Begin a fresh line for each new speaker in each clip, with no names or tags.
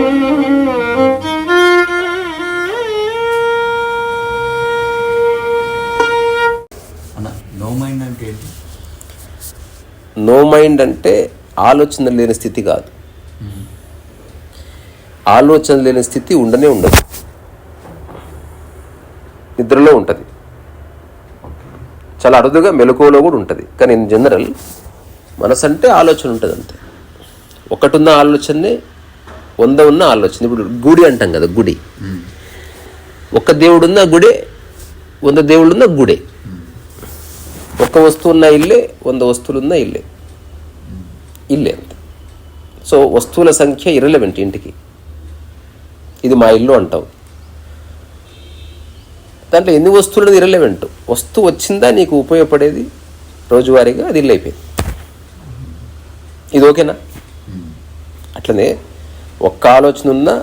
No mind అంటే ఆలోచన లేని స్థితి కాదు. ఆలోచన లేని స్థితి ఉండనే ఉండదు, నిద్రలో ఉంటుంది, చాలా అరుదుగా మెలకువలో కూడా ఉంటుంది. కానీ ఇన్ జనరల్ మనసు అంటే ఆలోచన ఉంటుంది అంతే. ఒకటి ఉన్న ఆలోచనే 100 ఉన్న ఆలోచన. ఇప్పుడు గుడి అంటాం కదా, గుడి ఒక దేవుడున్న గుడే, 100 దేవుళ్ళున్న గుడే. ఒక్క వస్తువు ఉన్న ఇల్లే, 100 వస్తువులున్న ఇల్లే అంతే. సో వస్తువుల సంఖ్య ఇర్రెలెవెంట్ ఇంటికి. ఇది మా ఇల్లు అంటావు, దాంట్లో ఎన్ని వస్తువులు ఇర్రెలెవెంట్. వస్తువు వచ్చిందా నీకు ఉపయోగపడేది రోజువారీగా, అది ఇల్లు అయిపోయింది. ఇది ఓకేనా? అట్లనే ఒక్క ఆలోచన ఉన్నా,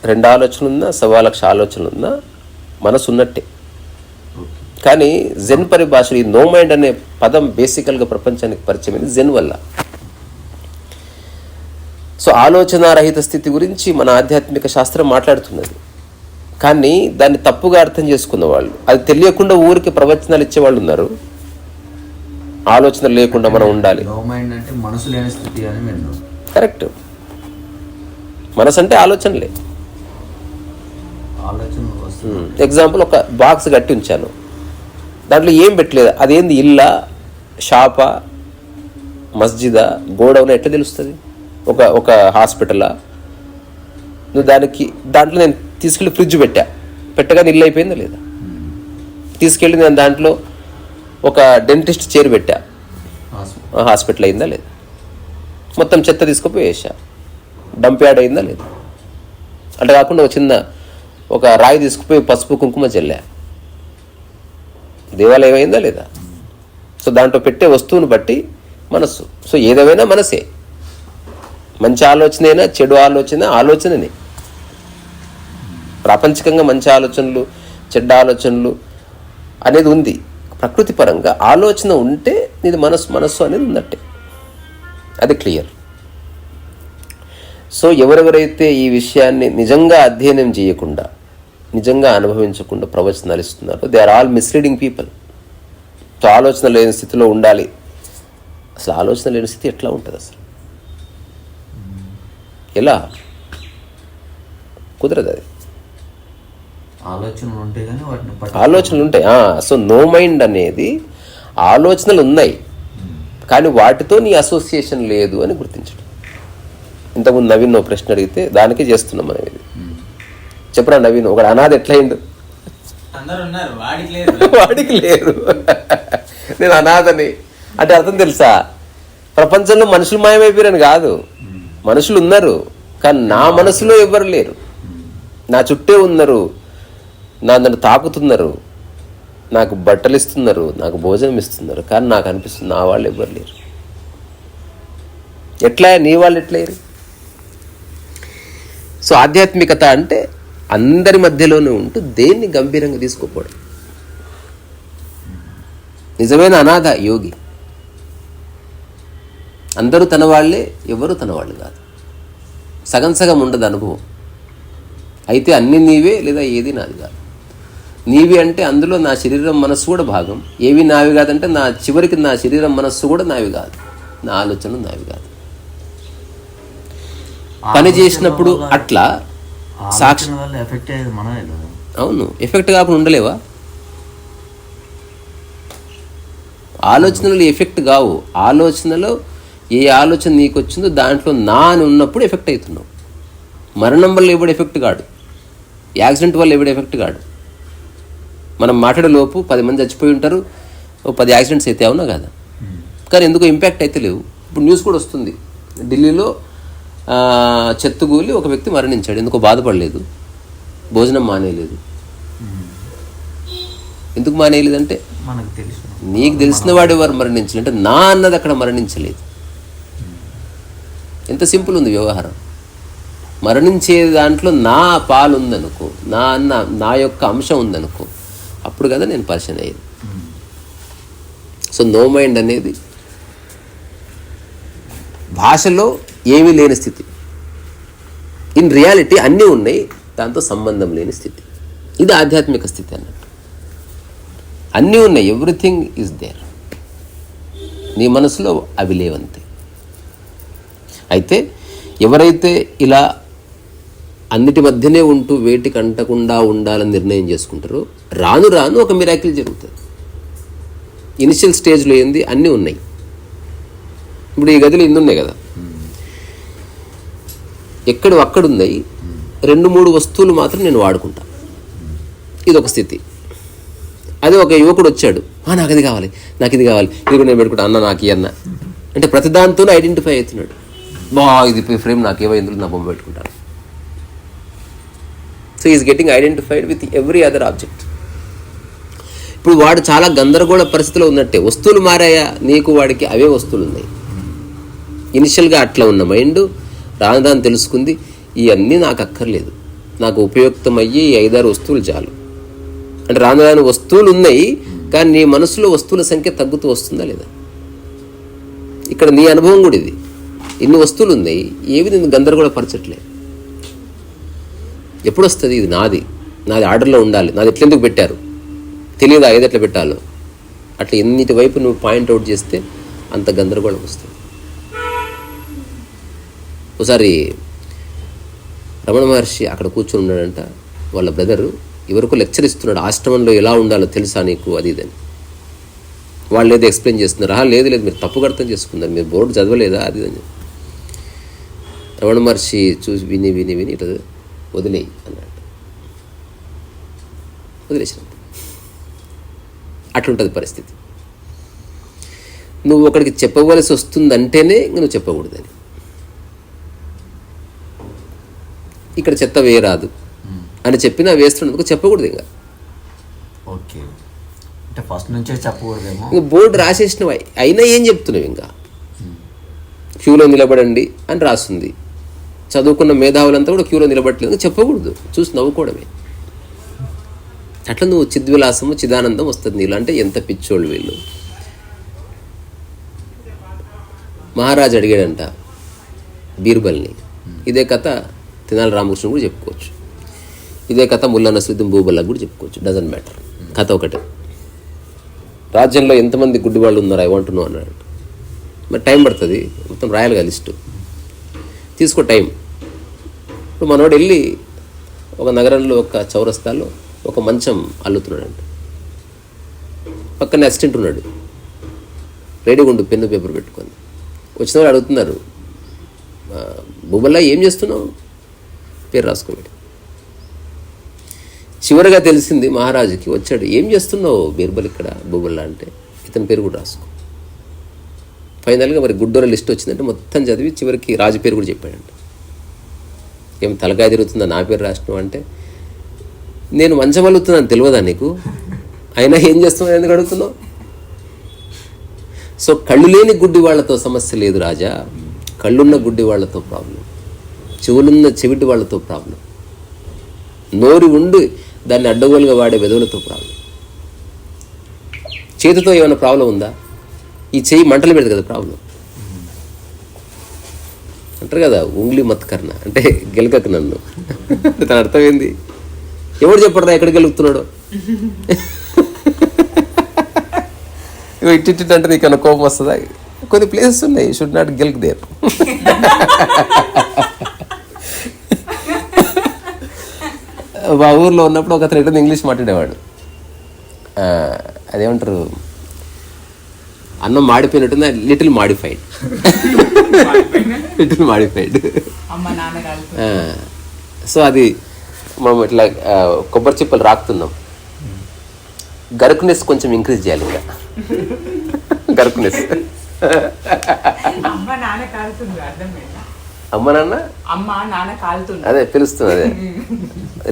2 ఆలోచనలు ఉన్నా, 1,00,000 ఆలోచనలు ఉన్నా మనసు ఉన్నట్టే. కానీ జెన్ పరిభాషలో ఈ నో మైండ్ అనే పదం బేసికల్గా ప్రపంచానికి పరిచయమైంది జెన్ వల్ల. సో ఆలోచనారహిత స్థితి గురించి మన ఆధ్యాత్మిక శాస్త్రం మాట్లాడుతున్నది. కానీ దాన్ని తప్పుగా అర్థం చేసుకున్న వాళ్ళు, అది తెలియకుండా ఊరికి ప్రవచనాలు ఇచ్చేవాళ్ళు ఉన్నారు. ఆలోచన లేకుండా మనం ఉండాలి. కరెక్ట్. మనసు అంటే ఆలోచనలే. ఎగ్జాంపుల్, ఒక బాక్స్ కట్టి ఉంచాను, దాంట్లో ఏం పెట్టలేదు. అదేంది, ఇల్లా, షాపా, మస్జిదా, గోడౌన్ ఎట్లా తెలుస్తుంది? ఒక హాస్పిటలా? నువ్వు దాంట్లో నేను తీసుకెళ్ళి ఫ్రిడ్జ్ పెట్టగానే ఇల్లు అయిపోయిందా లేదా? తీసుకెళ్ళి నేను దాంట్లో ఒక డెంటిస్ట్ చైర్ పెట్టా, హాస్పిటల్ అయిందా లేదా? మొత్తం చెత్త తీసుకుపోయి వేసా, డంప్ యార్డ్ అయిందా లేదా? అట్లా కాకుండా ఒక రాయి తీసుకుపోయి పసుపు కుంకుమ చల్లా, దేవాలయం అయిందా లేదా? సో దాంట్లో పెట్టే వస్తువుని బట్టి మనస్సు. సో ఏదేమైనా మనసే. మంచి ఆలోచన అయినా చెడు ఆలోచననే. ప్రాపంచికంగా మంచి ఆలోచనలు, చెడ్డ ఆలోచనలు అనేది ఉంది. ప్రకృతి పరంగా ఆలోచన ఉంటే ఇది మనస్సు అనేది ఉన్నట్టే. అది క్లియర్. సో ఎవరెవరైతే ఈ విషయాన్ని నిజంగా అధ్యయనం చేయకుండా, నిజంగా అనుభవించకుండా ప్రవచనాలు ఇస్తున్నారో they are all misleading people. So ఆలోచన లేని స్థితిలో ఉండాలి. అసలు ఆలోచన లేని స్థితి ఎట్లా ఉంటుంది? అసలు ఎలా కుదరదు. అది ఆలోచనలు ఉంటాయి. సో నో మైండ్ అనేది ఆలోచనలు ఉన్నాయి, కానీ వాటితో నీ అసోసియేషన్ లేదు అని గుర్తించడం. ఇంతకుముందు నవీన్ ప్రశ్న అడిగితే దానికే చేస్తున్నాం మనం. ఇది చెప్పరా నవీన్, ఒక అనాథ ఎట్లయిండు? వాడికి లేదు, నేను అనాథని అంటే అర్థం తెలుసా? ప్రపంచంలో మనుషులు మాయమైపోయారని కాదు, మనుషులు ఉన్నారు, కానీ నా మనసులో ఎవ్వరు లేరు. నా చుట్టే ఉన్నారు, నన్ను తాకుతున్నారు, నాకు బట్టలు ఇస్తున్నారు, నాకు భోజనం ఇస్తున్నారు, కానీ నాకు అనిపిస్తుంది నా వాళ్ళు ఎవ్వరు లేరు. ఎట్లా నీ వాళ్ళు ఎట్లేరు? సో ఆధ్యాత్మికత అంటే అందరి మధ్యలోనే ఉంటూ దేన్ని గంభీరంగా తీసుకోపోవడం. నిజమైన అనాథ యోగి. అందరూ తన వాళ్ళే, ఎవరు తన వాళ్ళు కాదు. సగం సగం ఉండదు అనుభవం. అయితే అన్నీ నీవే లేదా ఏది నాది కాదు. నీవి అంటే అందులో నా శరీరం మనస్సు కూడా భాగం. ఏవి నావి కాదంటే చివరికి నా శరీరం మనస్సు కూడా నావి కాదు, నా ఆలోచనలు నావి కాదు. పని చేసినప్పుడు అట్లా సాక్షి. అవును, ఎఫెక్ట్ కాకుండా ఉండలేవా? ఆలోచనలు ఎఫెక్ట్ కావు. ఆలోచనలో ఏ ఆలోచన నీకు వచ్చిందో దాంట్లో నా అని ఉన్నప్పుడు ఎఫెక్ట్ అవుతున్నావు. మరణం వల్ల ఎవడు ఎఫెక్ట్ కాడు, యాక్సిడెంట్ వల్ల ఎవడు ఎఫెక్ట్ కాడు. మనం మాట్లాడే లోపు 10 మంది చచ్చిపోయి ఉంటారు, 10 యాక్సిడెంట్స్ అయితే అవునా కదా? కానీ ఎందుకు ఇంపాక్ట్ అయితే లేవు. ఇప్పుడు న్యూస్ కూడా వస్తుంది, ఢిల్లీలో చెత్తగూలి ఒక వ్యక్తి మరణించాడు. ఎందుకో బాధపడలేదు, భోజనం మానేయలేదు. ఎందుకు మానేయలేదంటే నీకు తెలిసిన వాడు ఎవరు మరణించలేదు అంటే నా అన్నది అక్కడ మరణించలేదు. ఎంత సింపుల్ ఉంది వ్యవహారం. మరణించే దాంట్లో నా పాలు ఉందనుకో, నా యొక్క అంశం ఉందనుకో, అప్పుడు కదా నేను పరిచయం అయ్యేది. సో నో మైండ్ అనేది భాషలో ఏమీ లేని స్థితి. ఇన్ రియాలిటీ అన్నీ ఉన్నాయి, దాంతో సంబంధం లేని స్థితి. ఇది ఆధ్యాత్మిక స్థితి అన్నట్టు. అన్నీ ఉన్నాయి, ఎవ్రీథింగ్ ఈజ్ దేర్, నీ మనసులో అవి లేవంతే. అయితే ఎవరైతే ఇలా అన్నిటి మధ్యనే ఉంటూ వేటికి అంటకుండా ఉండాలని నిర్ణయం చేసుకుంటారో రాను రాను ఒక మిరాకిల్ జరుగుతుంది. ఇనిషియల్ స్టేజ్లో ఏంది, అన్నీ ఉన్నాయి. ఇప్పుడు ఈ గదిలో ఇన్ని ఉన్నాయి కదా, అక్కడున్నాయి 2-3 వస్తువులు మాత్రం నేను వాడుకుంటా. ఇది ఒక స్థితి. అదే ఒక యువకుడు వచ్చాడు, నాకు అది కావాలి, నాకు ఇది కావాలి, ఇది నేను పెట్టుకుంటా, అన్న నాకు ఈ అన్న అంటే ప్రతి దాంతోనే ఐడెంటిఫై అవుతున్నాడు. ఇది ఫ్రేమ్ నాకు ఏవో ఇందులో నా బొమ్మ పెట్టుకుంటాను. So is getting identified with every other object. ఇప్పుడు వాడు చాలా గందరగోళ పరిస్థితిలో ఉన్నట్టే. వస్తువులు మారాయా, నీకు వాడికి అవే వస్తువులు ఉన్నాయి. ఇనిషియల్గా అట్లా ఉన్న మైండ్ రాను తెలుసుకుంది, ఇవన్నీ నాకు అక్కర్లేదు, నాకు ఉపయుక్తమయ్యి 5-6 వస్తువులు చాలు. అంటే రాను వస్తువులు ఉన్నాయి, కానీ నీ మనసులో వస్తువుల సంఖ్య తగ్గుతూ వస్తుందా లేదా? ఇక్కడ నీ అనుభవం కూడా ఇది. ఇన్ని వస్తువులు ఉన్నాయి, ఏవి నేను గందరగోళపరచట్లే. ఎప్పుడు వస్తుంది, ఇది నాది ఆర్డర్లో ఉండాలి, నాది ఎట్లెందుకు పెట్టారు తెలియదా, ఏది ఎట్లా పెట్టాలో. అట్లా ఎన్నిటి వైపు నువ్వు పాయింట్అవుట్ చేస్తే అంత గందరగోళం వస్తుంది. ఒకసారి రమణ మహర్షి అక్కడ కూర్చొని ఉన్నాడంట. వాళ్ళ బ్రదరు ఎవరికో లెక్చర్ ఇస్తున్నాడు, ఆశ్రమంలో ఎలా ఉండాలో తెలుసా నీకు, అది ఇదని. వాళ్ళు ఏదో ఎక్స్ప్లెయిన్ చేస్తున్నారు. లేదు మీరు తప్పుగా అర్థం చేసుకున్నారు, మీరు బోర్డు చదవలేదా, అది అని. రమణ మహర్షి చూసి విని ఇట్లా వదిలేయి అన్నాడు. వదిలేసినట్టు అట్లుంటుంది పరిస్థితి. నువ్వు ఒకడికి చెప్పవలసి వస్తుందంటేనే నువ్వు చెప్పకూడదని. ఇక్కడ చెత్త వేయరాదు అని చెప్పినా వేస్తున్నందుకు చెప్పకూడదు. ఇంకా
ఓకే, అంటే ఫస్ట్ నుంచే చెప్పకూడదేమో.
ఇంకా బోర్డు రాసేసినవి అయినా ఏం చెప్తున్నావు, ఇంకా క్యూలో నిలబడండి అని రాస్తుంది. చదువుకున్న మేధావులంతా కూడా క్యూలో నిలబడలేదు, చెప్పకూడదు, చూసి నవ్వుకోవడమే. అట్లా నువ్వు చిద్విలాసము చిదానందం వస్తుంది నీళ్ళు. అంటే ఎంత పిచ్చోళ్ళు వీళ్ళు. మహారాజు అడిగాడంట బీర్బల్ని. ఇదే కథ తెనాలి రామకృష్ణ కూడా చెప్పుకోవచ్చు, ఇదే కథ ముల్లా నసరుద్దీన్ భూబల్లకు కూడా చెప్పుకోవచ్చు, డజంట్ మ్యాటర్. కథ ఒకటే. రాజ్యంలో ఎంతమంది గుడ్డి వాళ్ళు ఉన్నారు ఐ వాంట్ టు నో అన్నాడు. మరి టైం పడుతుంది, మొత్తం రాయాలిగా లిస్టు, తీసుకో టైం. ఇప్పుడు మనోడు వెళ్ళి ఒక నగరంలో ఒక చౌరస్తాలో ఒక మంచం అల్లుతున్నాడంట. పక్కనే అసిస్టెంట్ ఉన్నాడు, రెడీగా ఉండు పెన్ను పేపర్ పెట్టుకొని. వచ్చిన వాళ్ళు అడుగుతున్నారు, భూబల్లా ఏం చేస్తున్నావు, పేరు రాసుకోబెట్టి. చివరిగా తెలిసింది మహారాజుకి. వచ్చాడు, ఏం చేస్తున్నావు బీర్బల్ ఇక్కడ భూబల్లా అంటే, ఇతని పేరు కూడా రాసుకో. ఫైనల్గా మరి గుడ్డోర లిస్ట్ వచ్చిందంటే మొత్తం చదివి చివరికి రాజు పేరు కూడా చెప్పాడంట. ఏం తలకాయ తిరుగుతుందా నా పేరు రాసినావు అంటే, నేను మంచం అల్లుతున్నాను తెలియదా నీకు, అయినా ఏం చేస్తున్నావు, ఎందుకు అడుగుతున్నావు? సో కళ్ళు లేని గుడ్డి వాళ్ళతో సమస్య లేదు రాజా, కళ్ళున్న గుడ్డి వాళ్ళతో ప్రాబ్లం, చెవులున్న చెవిటి వాళ్ళతో ప్రాబ్లం, నోరు ఉండి దాన్ని అడ్డగోలుగా వాడే వెధవులతో ప్రాబ్లం. చేతితో ఏమైనా ప్రాబ్లం ఉందా? ఈ చెయ్యి మంటలు పెడదు కదా ప్రాబ్లం. అంటారు కదా ఉంగ్లీ మత్కర్ణ అంటే గెలకకు నన్ను. తన అర్థం ఏంది? ఎవడు చెప్పడరా ఎక్కడ గెలుగుతున్నాడో. ఇట్టి అంటే నీకన్నా కోపం వస్తుందా? కొన్ని ప్లేసెస్ ఉన్నాయి, షుడ్ నాట్ గెలుక్ దేర్. మా ఊర్లో ఉన్నప్పుడు ఒక అతను ఎట్లా ఇంగ్లీష్ మాట్లాడేవాడు. అదేమంటారు, అన్నం మాడిపోయినట్టుంది, లిటిల్ మాడిఫైడ్. సో అది మనం ఇట్లా కొబ్బరి చిప్పలు రాకుతున్నాం, గరుకునెస్ కొంచెం ఇంక్రీజ్ చేయాలి. ఇంకా గరుకునెస్. అమ్మ నాన్న అదే పిలుస్తుంది. అదే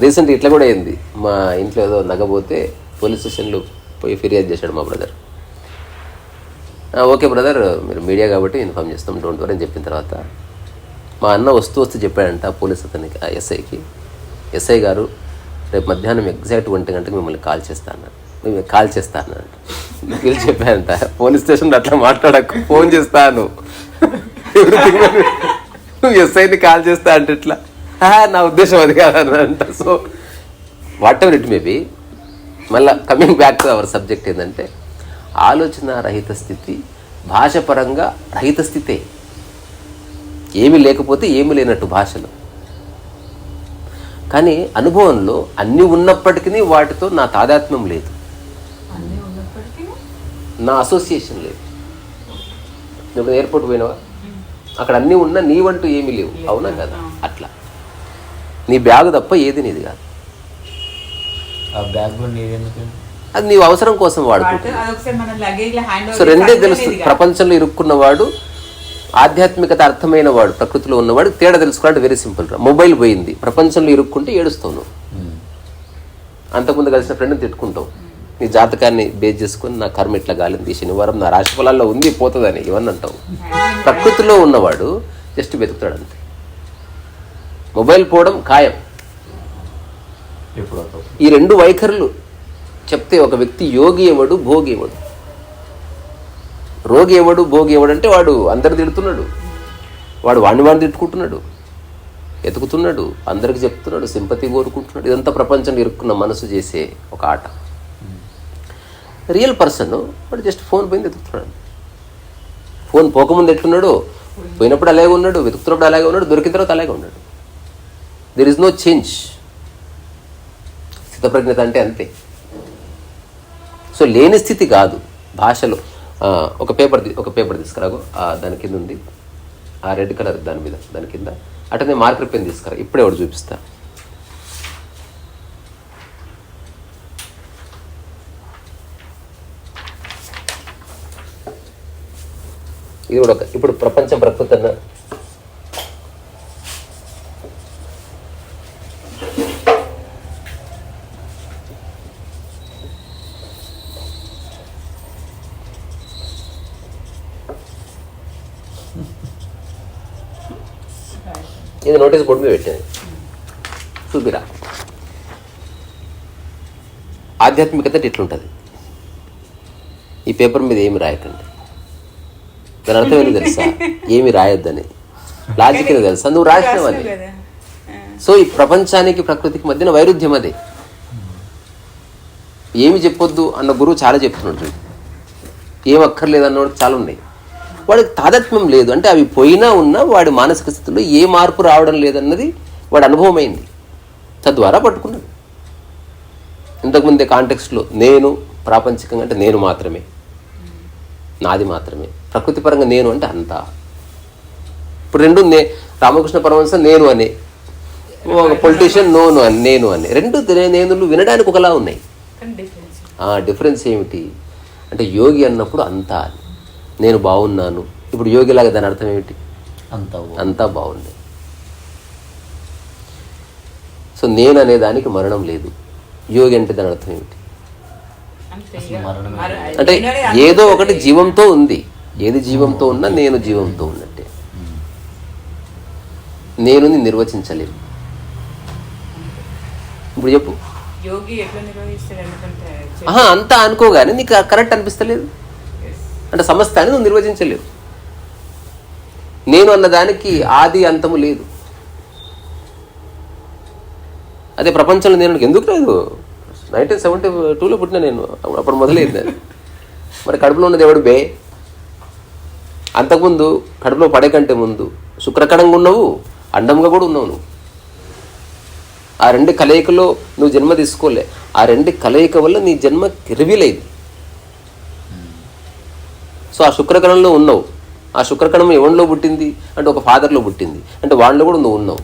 రీసెంట్ ఇట్లా కూడా అయింది. మా ఇంట్లో ఏదో నగపోతే పోలీస్ స్టేషన్లో పోయి ఫిర్యాదు చేశాడు మా బ్రదర్. ఓకే బ్రదర్, మీరు మీడియా కాబట్టి ఇన్ఫామ్ చేస్తాం, డోంట్ వరీ అని చెప్పిన తర్వాత మా అన్న వస్తూ చెప్పాడంట పోలీస్ అతనికి, ఆ ఎస్ఐకి, ఎస్ఐ గారు రేపు మధ్యాహ్నం ఎగ్జాక్ట్ 1 గంటకి మిమ్మల్ని కాల్ చేస్తాను అంట. వీళ్ళు చెప్పారంట, పోలీస్ స్టేషన్లో అట్లా మాట్లాడకు, ఫోన్ చేస్తాను, నువ్వు ఎస్ఐని కాల్ చేస్తా అంటే ఇట్లా నా ఉద్దేశం అది కాదని అంట. So whatever it maybe, మళ్ళీ coming back to our subject ఏంటంటే ఆలోచన రహిత స్థితి భాష పరంగా రహిత స్థితే. ఏమీ లేకపోతే ఏమీ లేనట్టు భాషలో. కానీ అనుభవంలో అన్నీ ఉన్నప్పటికీ వాటితో నా తాదాత్మ్యం లేదు, నా అసోసియేషన్ లేదు. నువ్వు ఎయిర్పోర్ట్ పోయినావా, అక్కడ అన్నీ ఉన్నా నీవంటూ ఏమీ లేవు, అవునా కదా? అట్లా నీ బ్యాగ్ తప్ప ఏది నీది కాదు. అది నీ అవసరం కోసం వాడుకుంటున్నావు. సో రెండే తెలుస్తుంది. ప్రపంచంలో ఇరుక్కున్నవాడు, ఆధ్యాత్మికత అర్థమైన వాడు, ప్రకృతిలో ఉన్నవాడు తేడా తెలుసుకోవాలంటే వెరీ సింపుల్. మొబైల్ పోయింది, ప్రపంచంలో ఇరుక్కుంటే ఏడుస్తావు నువ్వు. అంతకుముందు కలిసిన ఫ్రెండ్ని తిట్టుకుంటావు, నీ జాతకాన్ని బేస్ చేసుకుని నా కర్మ ఇట్లా గాలింది, శనివారం నా రాశి ఫలాల్లో ఉంది పోతుందని ఇవన్నీ అంటావు. ప్రకృతిలో ఉన్నవాడు జస్ట్ వెతుకుతాడు అంతే. మొబైల్ పోవడం ఖాయం. ఈ రెండు వైఖరులు చెప్తే ఒక వ్యక్తి యోగి ఎవడు, భోగి ఎవడు. రోగి ఎవడు, భోగి ఎవడు అంటే వాడు అందరు తిడుతున్నాడు, వాడు వాడిని తిట్టుకుంటున్నాడు, ఎతుకుతున్నాడు, అందరికి చెప్తున్నాడు, సింపతి కోరుకుంటున్నాడు. ఇదంతా ప్రపంచంలో ఇరుక్కున్న మనసు చేసే ఒక ఆట. రియల్ పర్సన్ వాడు జస్ట్ ఫోన్ పోయింది వెతుకుతున్నాడు. ఫోన్ పోకముందు ఎట్లున్నాడు, పోయినప్పుడు అలాగే ఉన్నాడు, వెతుకుతున్నప్పుడు అలాగే ఉన్నాడు, దొరికిన తర్వాత అలాగే ఉన్నాడు. There is no change. స్థితప్రజ్ఞత అంటే అంతే. సో లేని స్థితి కాదు భాషలో. ఒక పేపర్ తీసుకురాగు, దాని కింద ఉంది ఆ రెడ్ కలర్, దాని మీద దాని కింద అటనే మార్కర్ పెన్ తీసుకురా. ఇప్పుడే ఒకటి చూపిస్తా. ఇది కూడా ఇప్పుడు ప్రపంచం ప్రకృతి అన్న ఇది నోటీస్ బోర్డు మీద పెట్టాను, చూపిరా. ఆధ్యాత్మికత ఇట్లుంటుంది. ఈ పేపర్ మీద ఏమి రాయకండి. దాని అర్థం ఏంటి తెలుసా? ఏమి రాయొద్దని. లాజిక్ ఏదో తెలుసా? నువ్వు రాసినావని. సో ఈ ప్రపంచానికి ప్రకృతికి మధ్యన వైరుధ్యం అదే. ఏమి చెప్పొద్దు అన్న గురువు చాలా చెప్తున్నాడు. ఏం అక్కర్లేదు అన్నవాడు చాలా ఉన్నాయి. వాడికి తాదాత్మ్యం లేదు అంటే అవి పోయినా ఉన్నా వాడి మానసిక స్థితిలో ఏ మార్పు రావడం లేదన్నది వాడి అనుభవం అయింది, తద్వారా పట్టుకున్నాడు. ఇంతకుముందే కాంటెక్స్ట్లో నేను ప్రాపంచికంగా అంటే నేను మాత్రమే, నాది మాత్రమే. ప్రకృతి పరంగా నేను అంటే అంతా. ఇప్పుడు రెండు రామకృష్ణ పరమహంస నేను అని, ఒక పొలిటీషియన్ నోను అని, నేను అని. రెండు నేనులు వినడానికి ఒకలా ఉన్నాయి. డిఫరెన్స్ ఏమిటి అంటే యోగి అన్నప్పుడు అంతా అని, నేను బాగున్నాను. ఇప్పుడు యోగిలాగా దాని అర్థం ఏమిటి? అంతా బాగుంది. సో నేను అనే దానికి మరణం లేదు. యోగి అంటే దాని అర్థం ఏమిటి? అంటే ఏదో ఒకటి జీవంతో ఉంది. ఏది జీవంతో ఉన్నా నేను జీవంతో ఉన్నట్టే. నేను నిర్వచించలేము. ఇప్పుడు చెప్పు. అంతా అనుకోగానే నీకు కరెక్ట్ అనిపిస్తలేదు అంటే సమస్తాన్ని నువ్వు నిర్వచించలేవు. నేను అన్నదానికి ఆది అంతము లేదు. అదే ప్రపంచంలో నేను ఎందుకు లేదు? 1972లో పుట్టిన నేను, అప్పుడు మొదలైంది అది. మరి కడుపులో ఉన్నది ఎవడు బే? అంతకుముందు కడుపులో పడే కంటే ముందు శుక్రకణంగా ఉన్నావు, అండంగా కూడా ఉన్నావు నువ్వు. ఆ రెండు కలయికలో నువ్వు జన్మ తీసుకోలే. ఆ రెండు కలయిక వల్ల నీ జన్మ రివీల్ అయింది. సో ఆ శుక్రకణంలో ఉన్నావు. ఆ శుక్రకణం ఎవరిలో పుట్టింది అంటే ఒక ఫాదర్లో పుట్టింది అంటే వాళ్ళలో కూడా నువ్వు ఉన్నావు.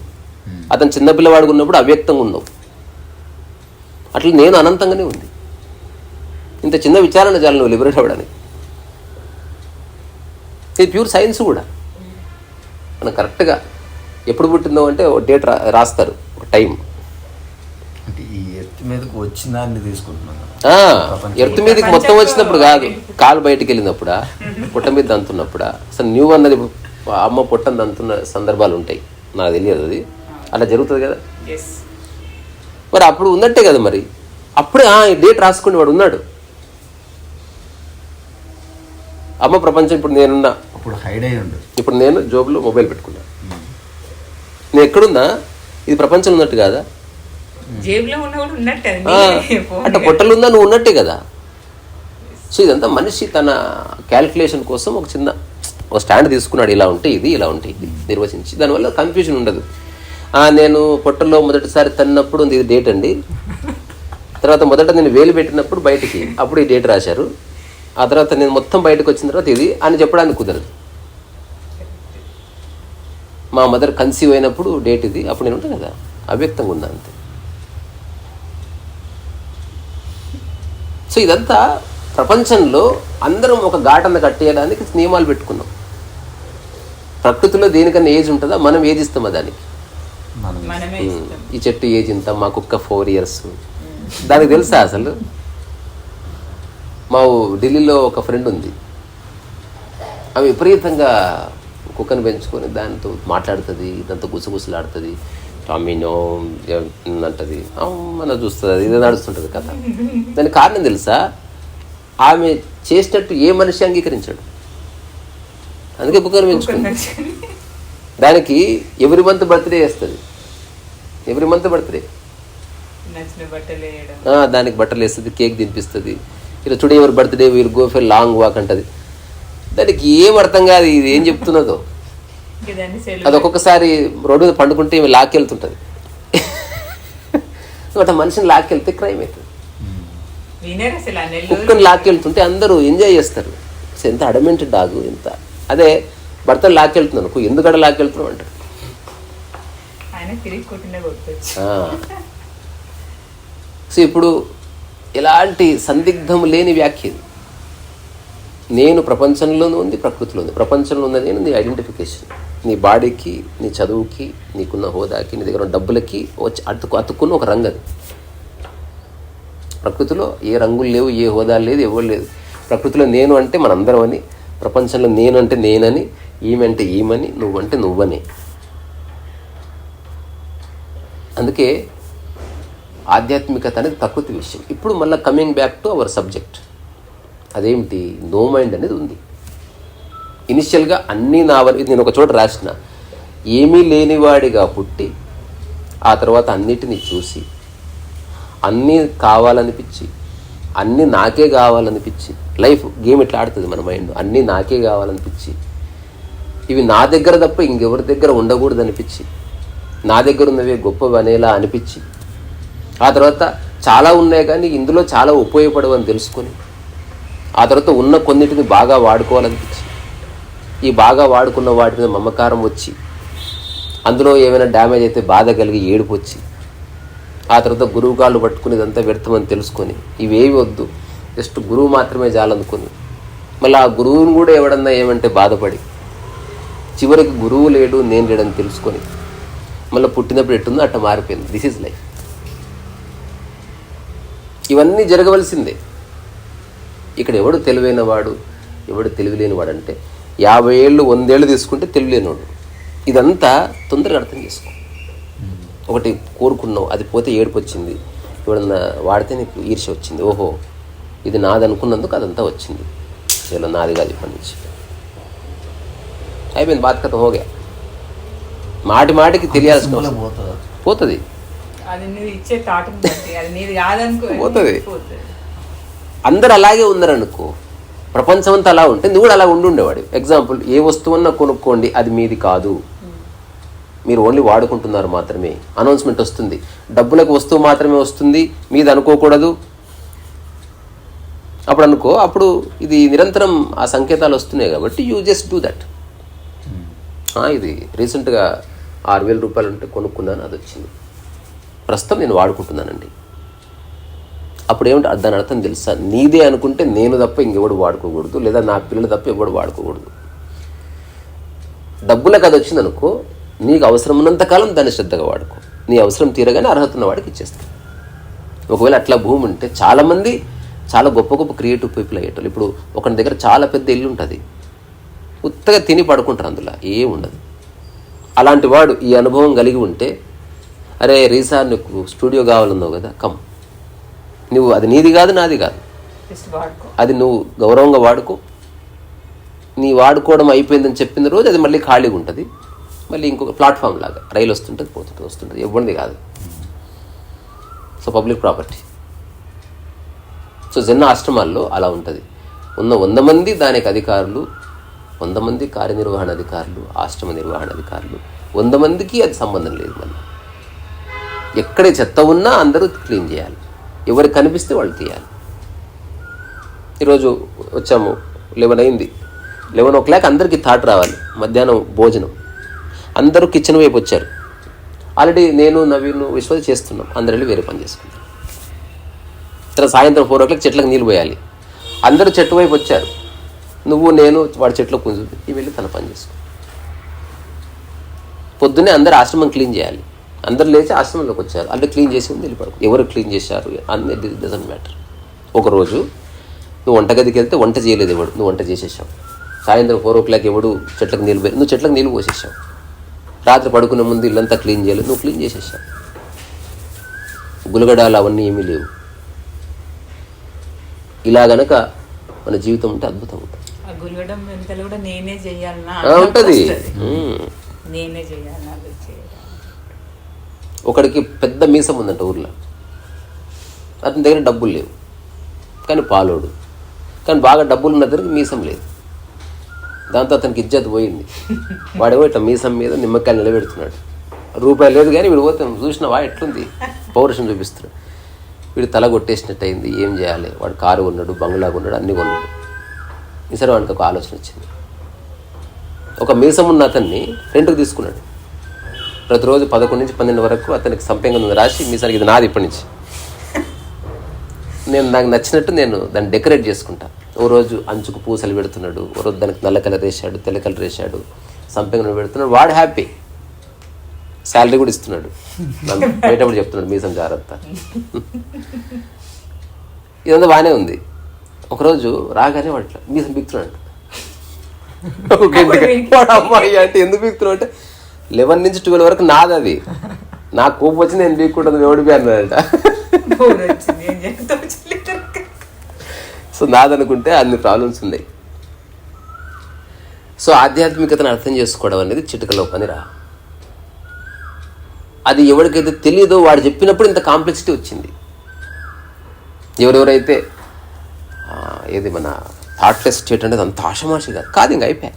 అతను చిన్నపిల్లవాడుగా ఉన్నప్పుడు అవ్యక్తంగా ఉన్నావు. అట్లా నేను అనంతంగానే ఉంది. ఇంత చిన్న విచారణ చాలు నువ్వు లిబరేట్ అవ్వడానికి. ఇది ప్యూర్ సైన్స్ కూడా. మనం కరెక్ట్గా ఎప్పుడు పుట్టిందో అంటే ఒక డేట్ రాస్తారు, ఒక టైం. ఎర్త్ మీదకి మొత్తం వచ్చినప్పుడు కాదు, కాలు బయటకు వెళ్ళినప్పుడా, పుట్ట మీద దంతున్నప్పుడా, అసలు న్యూ అన్నది అమ్మ పుట్టని దంతున్న సందర్భాలు ఉంటాయి. నాకు తెలియదు అది అలా జరుగుతుంది కదా. మరి అప్పుడు ఉన్నట్టే కదా. మరి అప్పుడే డేట్ రాసుకుని వాడు ఉన్నాడు. అమ్మ ప్రపంచం ఇప్పుడు నేనున్నా, ఇప్పుడు నేను జోబులో మొబైల్ పెట్టుకున్నా. నేను ఎక్కడున్నా ఇది ప్రపంచంలో ఉన్నట్టు కాదా?
జేబులో ఉన్న కూడా ఉన్నట్టే
అంటే పొట్టలు ఉందా నువ్వు ఉన్నట్టే కదా. సో ఇదంతా మనిషి తన క్యాలిక్యులేషన్ కోసం ఒక స్టాండ్ తీసుకున్నాడు, ఇలా ఉంటే ఇది, ఇలా ఉంటే ఇది నిర్వచించి. దానివల్ల కన్ఫ్యూజన్ ఉండదు. నేను పొట్టల్లో మొదటిసారి తన్నప్పుడు ఇది డేట్ అండి, తర్వాత మొదట నేను వేలు పెట్టినప్పుడు బయటికి అప్పుడు ఈ డేట్ రాశారు, ఆ తర్వాత నేను మొత్తం బయటకు వచ్చిన తర్వాత ఇది అని చెప్పడానికి కుదరదు. మా మదర్ కన్సీవ్ అయినప్పుడు డేట్ ఇది, అప్పుడు నేను ఉంటాను కదా, అవ్యక్తంగా ఉన్నా అంతే. సో ఇదంతా ప్రపంచంలో అందరం ఒక ఘాటన కట్టేయడానికి నియమాలు పెట్టుకున్నాం. ప్రకృతిలో దేనికన్నా ఏజ్ ఉంటుందా? మనం ఏజ్ ఇస్తామా దానికి? ఈ చెట్టు ఏజ్ ఇంత, మా కుక్క 4 years. దానికి తెలుసా అసలు? మా ఢిల్లీలో ఒక ఫ్రెండ్ ఉంది, ఆమె విపరీతంగా కుక్కను పెంచుకొని దానితో మాట్లాడుతుంది, దాంతో గుసగుసలాడుతుంది, టామీనో అంటది, మన చూస్తుంది, అది ఇదే నడుస్తుంటుంది కథ. దానికి కారణం తెలుసా? ఆమె చేసినట్టు ఏ మనిషి అంగీకరించాడు, అందుకే కుక్కను పెంచుకుంది. దానికి ఎవ్రీ మంత్ బర్త్డే వేస్తుంది, ఎవ్రీ మంత్ బర్త్డే దానికి బట్టలు వేస్తుంది, కేక్ తినిపిస్తుంది, ఇలా టుడే ఎవరి birthday we'll go for long walk అంటది. దానికి ఏం అర్థం కాదు ఇది ఏం చెప్తున్నదో. అది ఒక్కొక్కసారి రోడ్డు మీద పండుకుంటే ఏమి లాక్కెళ్తుంటుంది, అంటే మనిషిని లాక్కెళ్తే క్రైమ్ అవుతుంది. కుక్కని లాక్కెళ్తుంటే అందరూ ఎంజాయ్ చేస్తారు, ఎంత అడమెంట్ డాగు ఎంత. అదే భర్తలు లాక్కెళ్తున్నాను, ఎందుకడ లాక్కెళ్తున్నావు అంటారు. సో ఇప్పుడు ఎలాంటి సందిగ్ధం లేని వ్యాఖ్య. నేను ప్రపంచంలోనూ ఉంది, ప్రకృతిలో ఉంది. ప్రపంచంలో ఉన్నది నేను నీ ఐడెంటిఫికేషన్, నీ బాడీకి, నీ చదువుకి, నీకున్న హోదాకి, నీ దగ్గర ఉన్న డబ్బులకి వచ్చి అతుక్కున్న ఒక రంగు అది. ప్రకృతిలో ఏ రంగులు లేవు, ఏ హోదాలు లేదు, ఎవరు లేదు. ప్రకృతిలో నేను అంటే మనందరం అని, ప్రపంచంలో నేను అంటే నేనని, ఈమెంటే ఈమని, నువ్వంటే నువ్వని. అందుకే ఆధ్యాత్మికత అనేది ప్రకృతి విషయం. ఇప్పుడు మళ్ళీ coming back to our subject, అదేమిటి? నో మైండ్ అనేది ఉంది. ఇనిషియల్గా అన్నీ నావని నేను ఒక చోట రాసిన, ఏమీ లేనివాడిగా పుట్టి ఆ తర్వాత అన్నిటినీ చూసి అన్నీ కావాలనిపించి అన్నీ నాకే కావాలనిపించి, లైఫ్ గేమ్ ఇట్లా ఆడుతుంది మన మైండ్, అన్నీ నాకే కావాలనిపించి, ఇవి నా దగ్గర తప్ప ఇంకెవరి దగ్గర ఉండకూడదు అనిపించి, నా దగ్గర ఉన్నవే గొప్పవి అనేలా అనిపించి, ఆ తర్వాత చాలా ఉన్నాయి కానీ ఇందులో చాలా ఉపయోగపడవని తెలుసుకొని, ఆ తర్వాత ఉన్న కొన్నిటిని బాగా వాడుకోవాలనిపించి, ఈ బాగా వాడుకున్న వాటి మీద మమకారం వచ్చి, అందులో ఏమైనా డ్యామేజ్ అయితే బాధ కలిగి ఏడుపు వచ్చి, ఆ తర్వాత గురువు కాళ్ళు పట్టుకుని ఇదంతా వ్యర్థమని తెలుసుకొని, ఇవేవి వద్దు జస్ట్ గురువు మాత్రమే చాలనుకొని, మళ్ళీ ఆ గురువుని కూడా ఎవడన్నా ఏమంటే బాధపడి, చివరికి గురువు లేడు నేను లేడని తెలుసుకొని, మళ్ళీ పుట్టినప్పుడు ఎట్టుందో అట్ట మారిపోయింది. This is life. ఇవన్నీ జరగవలసిందే. ఇక్కడ ఎవడు తెలివైన వాడు, ఎవడు తెలివిలేనివాడు అంటే 50 ఏళ్ళు 100 ఏళ్ళు తీసుకుంటే తెలివిలేనివాడు. ఇదంతా తొందరగా అర్థం చేసుకో. ఒకటి కోరుకున్నావు, అది పోతే ఏడుపు వచ్చింది, ఎవడన్నా వాడితే నీకు ఈర్ష్య వచ్చింది, ఓహో ఇది నాది అనుకున్నందుకు అదంతా వచ్చింది, ఇలా నాది కాదు ఇప్పటి నుంచి అయిపోయింది, బాత్ కథ హోగా. మాటి మాటికి తెలియాల్సిన పోతుంది, పోతుంది. అందరు అలాగే ఉన్నారనుకో, ప్రపంచం అంతా అలా ఉంటే నువ్వు కూడా అలా ఉండుండేవాడు. ఎగ్జాంపుల్, ఏ వస్తువున్నా కొనుక్కోండి, అది మీది కాదు, మీరు ఓన్లీ వాడుకుంటున్నారు మాత్రమే. అనౌన్స్మెంట్ వస్తుంది, డబ్బులకు వస్తువు మాత్రమే వస్తుంది, మీది అనుకోకూడదు. అప్పుడు అనుకో, అప్పుడు ఇది నిరంతరం ఆ సంకేతాలు వస్తున్నాయి కాబట్టి యూ జస్ట్ డూ దట్. ఇది రీసెంట్గా 6,000 రూపాయలు ఉంటే కొనుక్కున్నాను, అది వచ్చింది, ప్రస్తుతం నేను వాడుకుంటున్నానండి. అప్పుడు ఏమిటి దాని అర్థం తెలుసా? నీదే అనుకుంటే నేను తప్ప ఇంకెవడు వాడుకోకూడదు, లేదా నా పిల్లలు తప్ప ఎవడు వాడుకోకూడదు. డబ్బులకు అది వచ్చింది అనుకో, నీకు అవసరం ఉన్నంతకాలం దాన్ని శ్రద్ధగా వాడుకో, నీ అవసరం తీరగానే అర్హత ఉన్న వాడికి ఇచ్చేస్తాను. ఒకవేళ అట్లా భూమి ఉంటే చాలామంది చాలా గొప్ప గొప్ప క్రియేటివ్ పీపుల్ అయ్యేటోళ్ళు. ఇప్పుడు ఒకరి దగ్గర చాలా పెద్ద ఇల్లు ఉంటుంది, ఉత్తగా తిని పడుకుంటారు, అందులో ఏం ఉండదు. అలాంటి వాడు ఈ అనుభవం కలిగి ఉంటే, అరే రీసా నీకు స్టూడియో కావాలన్నావు కదా, కమ్, నువ్వు అది నీది కాదు నాది కాదు, అది నువ్వు గౌరవంగా వాడుకో. నీ వాడుకోవడం అయిపోయిందని చెప్పిన రోజు అది మళ్ళీ ఖాళీగా ఉంటుంది, మళ్ళీ ఇంకొక ప్లాట్ఫామ్ లాగా రైలు వస్తుంటుంది పోతుంటుంది వస్తుంటుంది, ఇవ్వండి కాదు. So public property. సో జన్న ఆశ్రమాల్లో అలా ఉంటుంది. ఉన్న 100 మంది దానికి అధికారులు, 100 మంది కార్యనిర్వహణ అధికారులు, ఆశ్రమ నిర్వహణ అధికారులు, 100 మందికి అది సంబంధం లేదు. మళ్ళీ ఎక్కడే చెత్త ఉన్నా అందరూ క్లీన్ చేయాలి, ఎవరికి కనిపిస్తే వాళ్ళు తీయాలి. ఈరోజు వచ్చాము 11 అయింది, 11 అందరికీ థాట్ రావాలి, మధ్యాహ్నం భోజనం. అందరూ కిచెన్ వైపు వచ్చారు. ఆల్రెడీ నేను నవీన్ విశ్వాసం చేస్తున్నాం, అందరూ వెళ్ళి వేరే పని చేసుకుంటాం. తర్వాత సాయంత్రం 4 చెట్లకు నీళ్ళు పోయాలి. అందరూ చెట్టు వైపు వచ్చారు, నువ్వు నేను వాడి చెట్లో కూర్చుంది, ఇవి వెళ్ళి తన పని చేసుకో. పొద్దున్నే అందరు ఆశ్రమం క్లీన్ చేయాలి. అందరు లేచి ఆశ్రమంలోకి వచ్చారు, అంటే క్లీన్ చేసి ఉంది వెళ్ళిపడు. ఎవరు క్లీన్ చేశారు అన్ని డజంట్ మ్యాటర్. ఒకరోజు నువ్వు వంటగదికి వెళ్తే వంట చేయలేదు ఎవడు, నువ్వు వంట చేసేసావు. సాయంత్రం 4 ఎవడు చెట్లకు నీళ్ళు పోయి, నువ్వు చెట్లకు నీళ్ళు పోసేసావు. రాత్రి పడుకునే ముందు ఇల్లంతా క్లీన్ చేయలేదు, నువ్వు క్లీన్ చేసేసావు. గులగడాలు అవన్నీ ఏమీ లేవు. ఇలా గనక మన జీవితం ఉంటే అద్భుతం ఉంటుంది. ఉంటుంది. ఒకడికి పెద్ద మీసం ఉందంట ఊర్లో, అతని దగ్గర డబ్బులు లేవు కానీ పాలోడు, కానీ బాగా డబ్బులు ఉన్న దగ్గరికి మీసం లేదు. దాంతో అతనికి ఇజ్జత్ పోయింది. వాడేమో ఇట్లా మీసం మీద నిమ్మకాయలు నిలబెడుతున్నాడు. రూపాయలు లేదు కానీ వీడు పోతే చూసినవా ఎట్లుంది, పౌరుషం చూపిస్తున్నాడు. వీడు తల కొట్టేసినట్టు అయింది, ఏం చేయాలి? వాడు కారు కొన్నాడు, బంగ్లా కొన్నాడు, అన్నీ కొన్నాడు. ఈసారి వాడికి ఒక ఆలోచన వచ్చింది. ఒక మీసం ఉన్న అతన్ని రెంట్కి తీసుకున్నాడు. ప్రతిరోజు 11 నుంచి 12 వరకు అతనికి సంపెంగం రాసి, మీసానికి ఇది నాది ఇప్పటి నుంచి, నాకు నచ్చినట్టు నేను దాన్ని డెకరేట్ చేసుకుంటా. ఓ రోజు అంచుకు పూసలు పెడుతున్నాడు, ఓ రోజు దానికి నల్ల కలర్ వేసాడు, తెల్ల కలర్ వేసాడు, సంపెంగం పెడుతున్నాడు. వాడు హ్యాపీ, శాలరీ కూడా ఇస్తున్నాడు. బయటప్పుడు చెప్తున్నాడు మీసం జాగ్రత్త. ఇదంతా బాగానే ఉంది. ఒకరోజు రాగానే వాడు ఇట్లా మీసం బిగుతున్నాడు. వాడు అమ్మాయి అంటే ఎందుకు బిగుతున్నావు అంటే 11 నుంచి 12 వరకు నాది, అది నాకు కోపం వచ్చి నేను బీక్కుంటుంది ఎవడిపి అన్నాడంట. సో నాదనుకుంటే అన్ని ప్రాబ్లమ్స్ ఉన్నాయి. సో ఆధ్యాత్మికతను అర్థం చేసుకోవడం అనేది చిటికలో పనిరా. అది ఎవరికైతే తెలియదో వాడు చెప్పినప్పుడు ఇంత కాంప్లెక్సిటీ వచ్చింది. ఎవరెవరైతే ఏది మన థాట్లెస్ స్టేట్ అనేది అంత ఆషమాషి కాదు, ఇంకా అయిపోయాయి.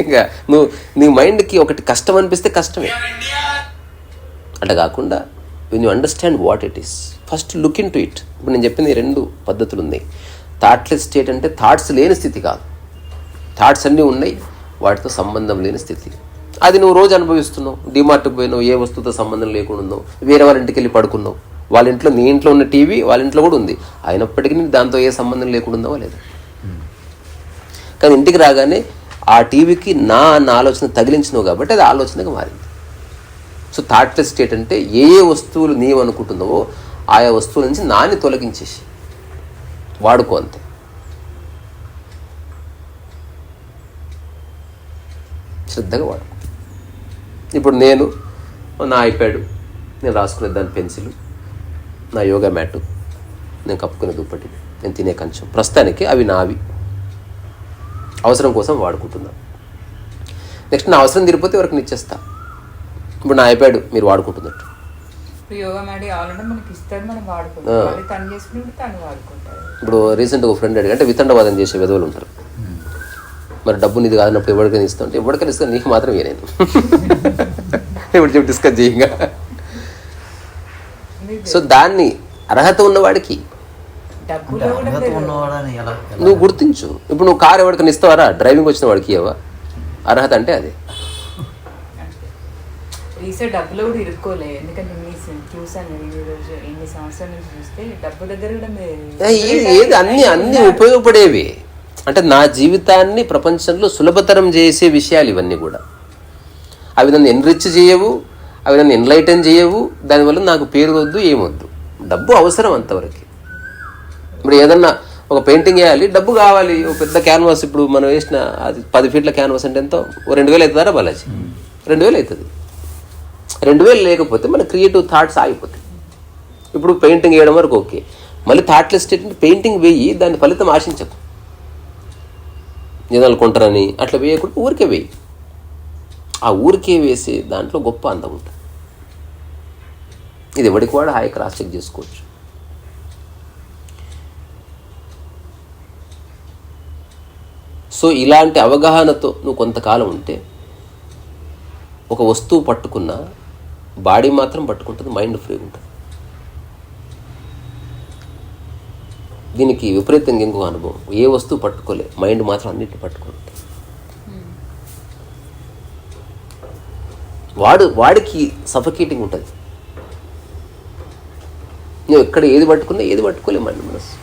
ఇంకా నువ్వు నీ మైండ్కి ఒకటి కష్టం అనిపిస్తే కష్టమే. అట్లా కాకుండా when you understand what it is, first look in to it. ఇప్పుడు నేను చెప్పింది 2 పద్ధతులు ఉన్నాయి. థాట్లెస్ స్టేట్ అంటే థాట్స్ లేని స్థితి కాదు, థాట్స్ అన్నీ ఉన్నాయి, వాటితో సంబంధం లేని స్థితి. అది నువ్వు రోజు అనుభవిస్తున్నావు. డిమార్ట్కి పోయినావు, ఏ వస్తువుతో సంబంధం లేకుండా ఉన్నావు, వేరే వాళ్ళ ఇంటికి వెళ్ళి పడుకున్నావు, వాళ్ళ ఇంట్లో నీ ఇంట్లో ఉన్న టీవీ వాళ్ళ ఇంట్లో కూడా ఉంది, అయినప్పటికీ నీకు దాంతో ఏ సంబంధం లేకుండా ఉందావా లేదా? కానీ ఇంటికి రాగానే ఆ టీవీకి నా ఆలోచన తగిలించినావు కాబట్టి అది ఆలోచనగా మారింది. సో థాట్లెస్ స్టేట్ అంటే ఏ వస్తువులు నీవు అనుకుంటున్నావో ఆయా వస్తువుల నుంచి నాని తొలగించేసి వాడుకో, అంతే. శ్రద్ధగా వాడుకో. ఇప్పుడు నేను నా ఐప్యాడ్, నేను రాసుకునే దాని పెన్సిల్, నా యోగా మ్యాటు, నేను కప్పుకునే దుప్పటి, నేను తినే కంచం, ప్రస్తుతానికి అవి నావి, అవసరం కోసం వాడుకుంటున్నాను. నెక్స్ట్ నా అవసరం తీరిపోతే ఎవరికి నిచ్చేస్తా. ఇప్పుడు నా ఐప్యాడ్ మీరు వాడుకుంటున్నట్టు, ఇప్పుడు రీసెంట్గా ఒక ఫ్రెండ్ అడిగి, అంటే వితండవాదం చేసే విధవులు ఉంటారు, మరి డబ్బు నీది కాదన్నప్పుడు ఎవరికైనా ఇస్తా అంటే ఎవరికైనా ఇస్తాను, నీకు మాత్రం నేను ఇప్పుడు చెప్పి డిస్కస్ చేయంగా. సో దాన్ని అర్హత ఉన్నవాడికి నువ్వు గుర్తించు. ఇప్పుడు నువ్వు కారు ఎవరికైనా ఇస్తావారా? డ్రైవింగ్ వచ్చిన వాడికి ఇవ్వవా? అర్హత అంటే అదే.
డబ్బులు కూడా ఇరుక్కోలే, ఎందుకంటే చూసాను ఎన్ని సంవత్సరాల నుంచి చూస్తే డబ్బు దగ్గర కూడా
ఏది అన్ని ఉపయోగపడేవి. అంటే నా జీవితాన్ని ప్రపంచంలో సులభతరం చేసే విషయాలు ఇవన్నీ కూడా. అవి నన్ను ఎన్రిచ్ చేయవు, అవి నన్ను ఎన్లైటన్ చేయవు, దానివల్ల నాకు పేరు వద్దు, ఏమొద్దు. డబ్బు అవసరం అంతవరకు. ఇప్పుడు ఏదన్నా ఒక పెయింటింగ్ వేయాలి, డబ్బు కావాలి. ఒక పెద్ద క్యాన్వాస్ ఇప్పుడు మనం వేసిన అది 10 ఫీట్ల క్యాన్వాస్ అంటే ఎంతో 2000 అవుతుందా బాలాజీ? 2000 అవుతుంది. 2000 లేకపోతే మన క్రియేటివ్ థాట్స్ ఆగిపోతాయి. ఇప్పుడు పెయింటింగ్ వేయడం వరకు ఓకే, మళ్ళీ థాట్లెస్ స్టేట్ పెయింటింగ్ వేయి, దాని ఫలితం ఆశించకు. జనాలు కొంటారని అట్లా వేయకుండా ఊరికే వేయి. ఆ ఊరికే వేసే దాంట్లో గొప్ప అందం ఉంటుంది. ఇది ఎవరికి వాడు హాయి క్రాస్ చెక్ చేసుకోవచ్చు. సో ఇలాంటి అవగాహనతో నువ్వు కొంతకాలం ఉంటే ఒక వస్తువు పట్టుకున్నా బాడీ మాత్రం పట్టుకుంటుంది, మైండ్ ఫ్రీగా ఉంటుంది. దీనికి విపరీతంగా ఇంకో అనుభవం, ఏ వస్తువు పట్టుకోలే, మైండ్ మాత్రం అన్నిటిని పట్టుకుంటుంది. వాడికి సఫకేటింగ్ ఉంటుంది. నువ్వు ఎక్కడ ఏది పట్టుకున్నా ఏది పట్టుకోలే మైండ్, మనసు.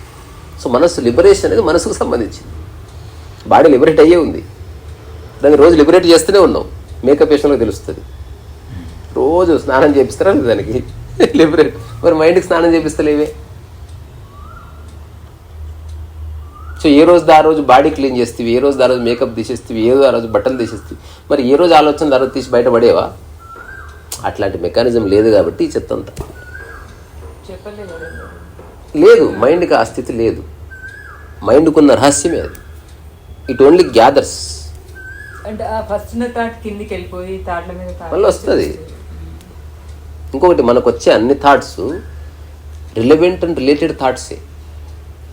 సో మనసు లిబరేషన్ అనేది మనసుకు సంబంధించింది. బాడీ లిబరేట్ అయ్యే ఉంది, దాన్ని రోజు లిబరేట్ చేస్తూనే ఉన్నాం. మేకప్ వేషంలో తెలుస్తుంది. రోజు స్నానం చేపిస్తారా దానికి లిబరేట్. మరి మైండ్కి స్నానం చేపిస్తలేవే. సో ఏ రోజు ఆ రోజు బాడీ క్లీన్ చేస్తేవి, ఏ రోజు ఆ రోజు మేకప్ తీసేస్తేవి, ఏ రోజు ఆ రోజు బట్టలు తీసేస్తేవి. మరి ఏ రోజు ఆలోచన తర్వాత తీసి బయటపడేవా? అట్లాంటి మెకానిజం లేదు కాబట్టి ఈ చెత్త అంతా లేదు. మైండ్కి ఆ స్థితి లేదు. మైండ్కున్న రహస్యమే అది. It only gathers.
అంటే ఆ ఫస్ట్ థాట్ కిందికి వెళ్ళిపోయి థాట్ల మీద
మళ్ళీ వస్తుంది. ఇంకొకటి, మనకు వచ్చే అన్ని థాట్స్ రిలవెంట్ అండ్ రిలేటెడ్ థాట్సే.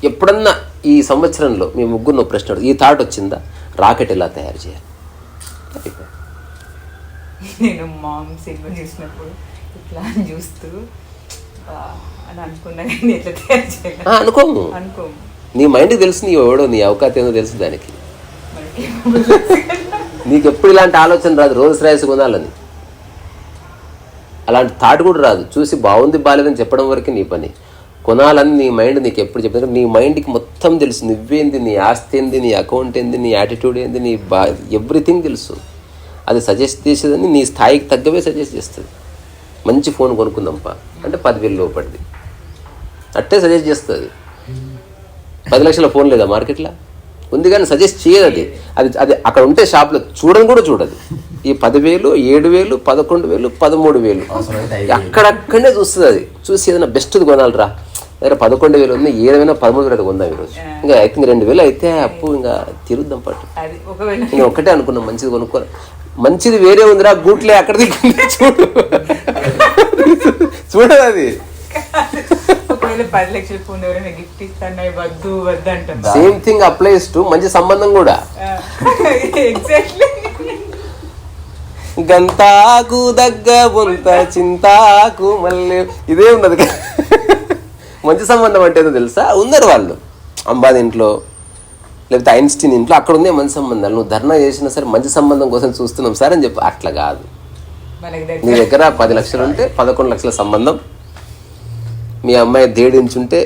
ఎప్పుడన్నా ఈ సంవత్సరంలో మీ ముగ్గురు ప్రశ్న, ఈ థాట్ వచ్చిందా, రాకెట్ ఎలా తయారు చేయాలి?
నేను మామ్ సినిమా చూసినప్పుడు ఇట్లా చూస్తూ అని అనుకున్నా, కానీ ఎట్లా తయారు చేయాలి
అనుకోము.
అనుకోము.
నీ మైండ్కి తెలుసు నీ ఎవడో, నీ అవకాశం ఏదో తెలుసు దానికి. నీకు ఎప్పుడు ఇలాంటి ఆలోచన రాదు రోల్స్ రాయిస్ కొనాలని. అలాంటి థాట్ కూడా రాదు. చూసి బాగుంది బాగాలేదని చెప్పడం వరకు నీ పని. కొనాలని నీ మైండ్ నీకు ఎప్పుడు చెప్పింది. నీ మైండ్కి మొత్తం తెలుసు. నువ్వేంది, నీ ఆస్తి ఏంది, నీ అకౌంట్ ఏంది, నీ యాటిట్యూడ్ ఏంది, నీ ఎవ్రీథింగ్ తెలుసు. అది సజెస్ట్ చేసేదని నీ స్థాయికి తగ్గవే సజెస్ట్ చేస్తుంది. మంచి ఫోన్ కొనుక్కుందాంపా అంటే 10,000 లోపడిది అట్టే సజెస్ట్ చేస్తుంది. 10 లక్షల ఫోన్ లేదా మార్కెట్లో? ఉంది కానీ సజెస్ట్ చేయదు. అది అది అది అక్కడ ఉంటే షాప్లో చూడని కూడా చూడదు. ఈ 10,000, 7,000, 11,000, 13,000 అక్కడక్కడనే చూస్తుంది. అది చూసి ఏదైనా బెస్ట్ది కొనాలిరా, దగ్గర 11,000 ఉంది, 7,000, 13,000 కొందాం ఈరోజు. ఇంకా ఐ థింక్ 2,000 అయితే అప్పు ఇంకా తిరుగుద్దాం పాటు. ఇంకా ఒకటే అనుకున్నాం, మంచిది కొనుక్కోవాలి. మంచిది వేరే ఉందిరా, గూట్లే అక్కడ చూడు చూడదు అది.
ఒకవేళ 10 లక్షల ఫోన్ ఎవరైనా గిఫ్ట్ ఇస్తాను వద్దు వద్దు అంటారు.
సేమ్ థింగ్ అప్లైస్ టు మంచి సంబంధం కూడా.
ఎగ్జాక్ట్లీ.
గంతాకు దగ్గ బొంత చింతాకు మళ్ళీ ఇదే ఉన్నది. మంచి సంబంధం అంటే ఏదో తెలుసా? ఉన్నారు వాళ్ళు అంబానీ ఇంట్లో, లేకపోతే ఐన్స్టీన్ ఇంట్లో, అక్కడ ఉందే మంచి సంబంధాలు. నువ్వు ధర్నా చేసినా సరే మంచి సంబంధం కోసం చూస్తున్నాం సార్ అని చెప్పి. అట్లా కాదు. నీ దగ్గర 10 లక్షలు ఉంటే 11 లక్షల సంబంధం. మీ అమ్మాయి దేడించుంటే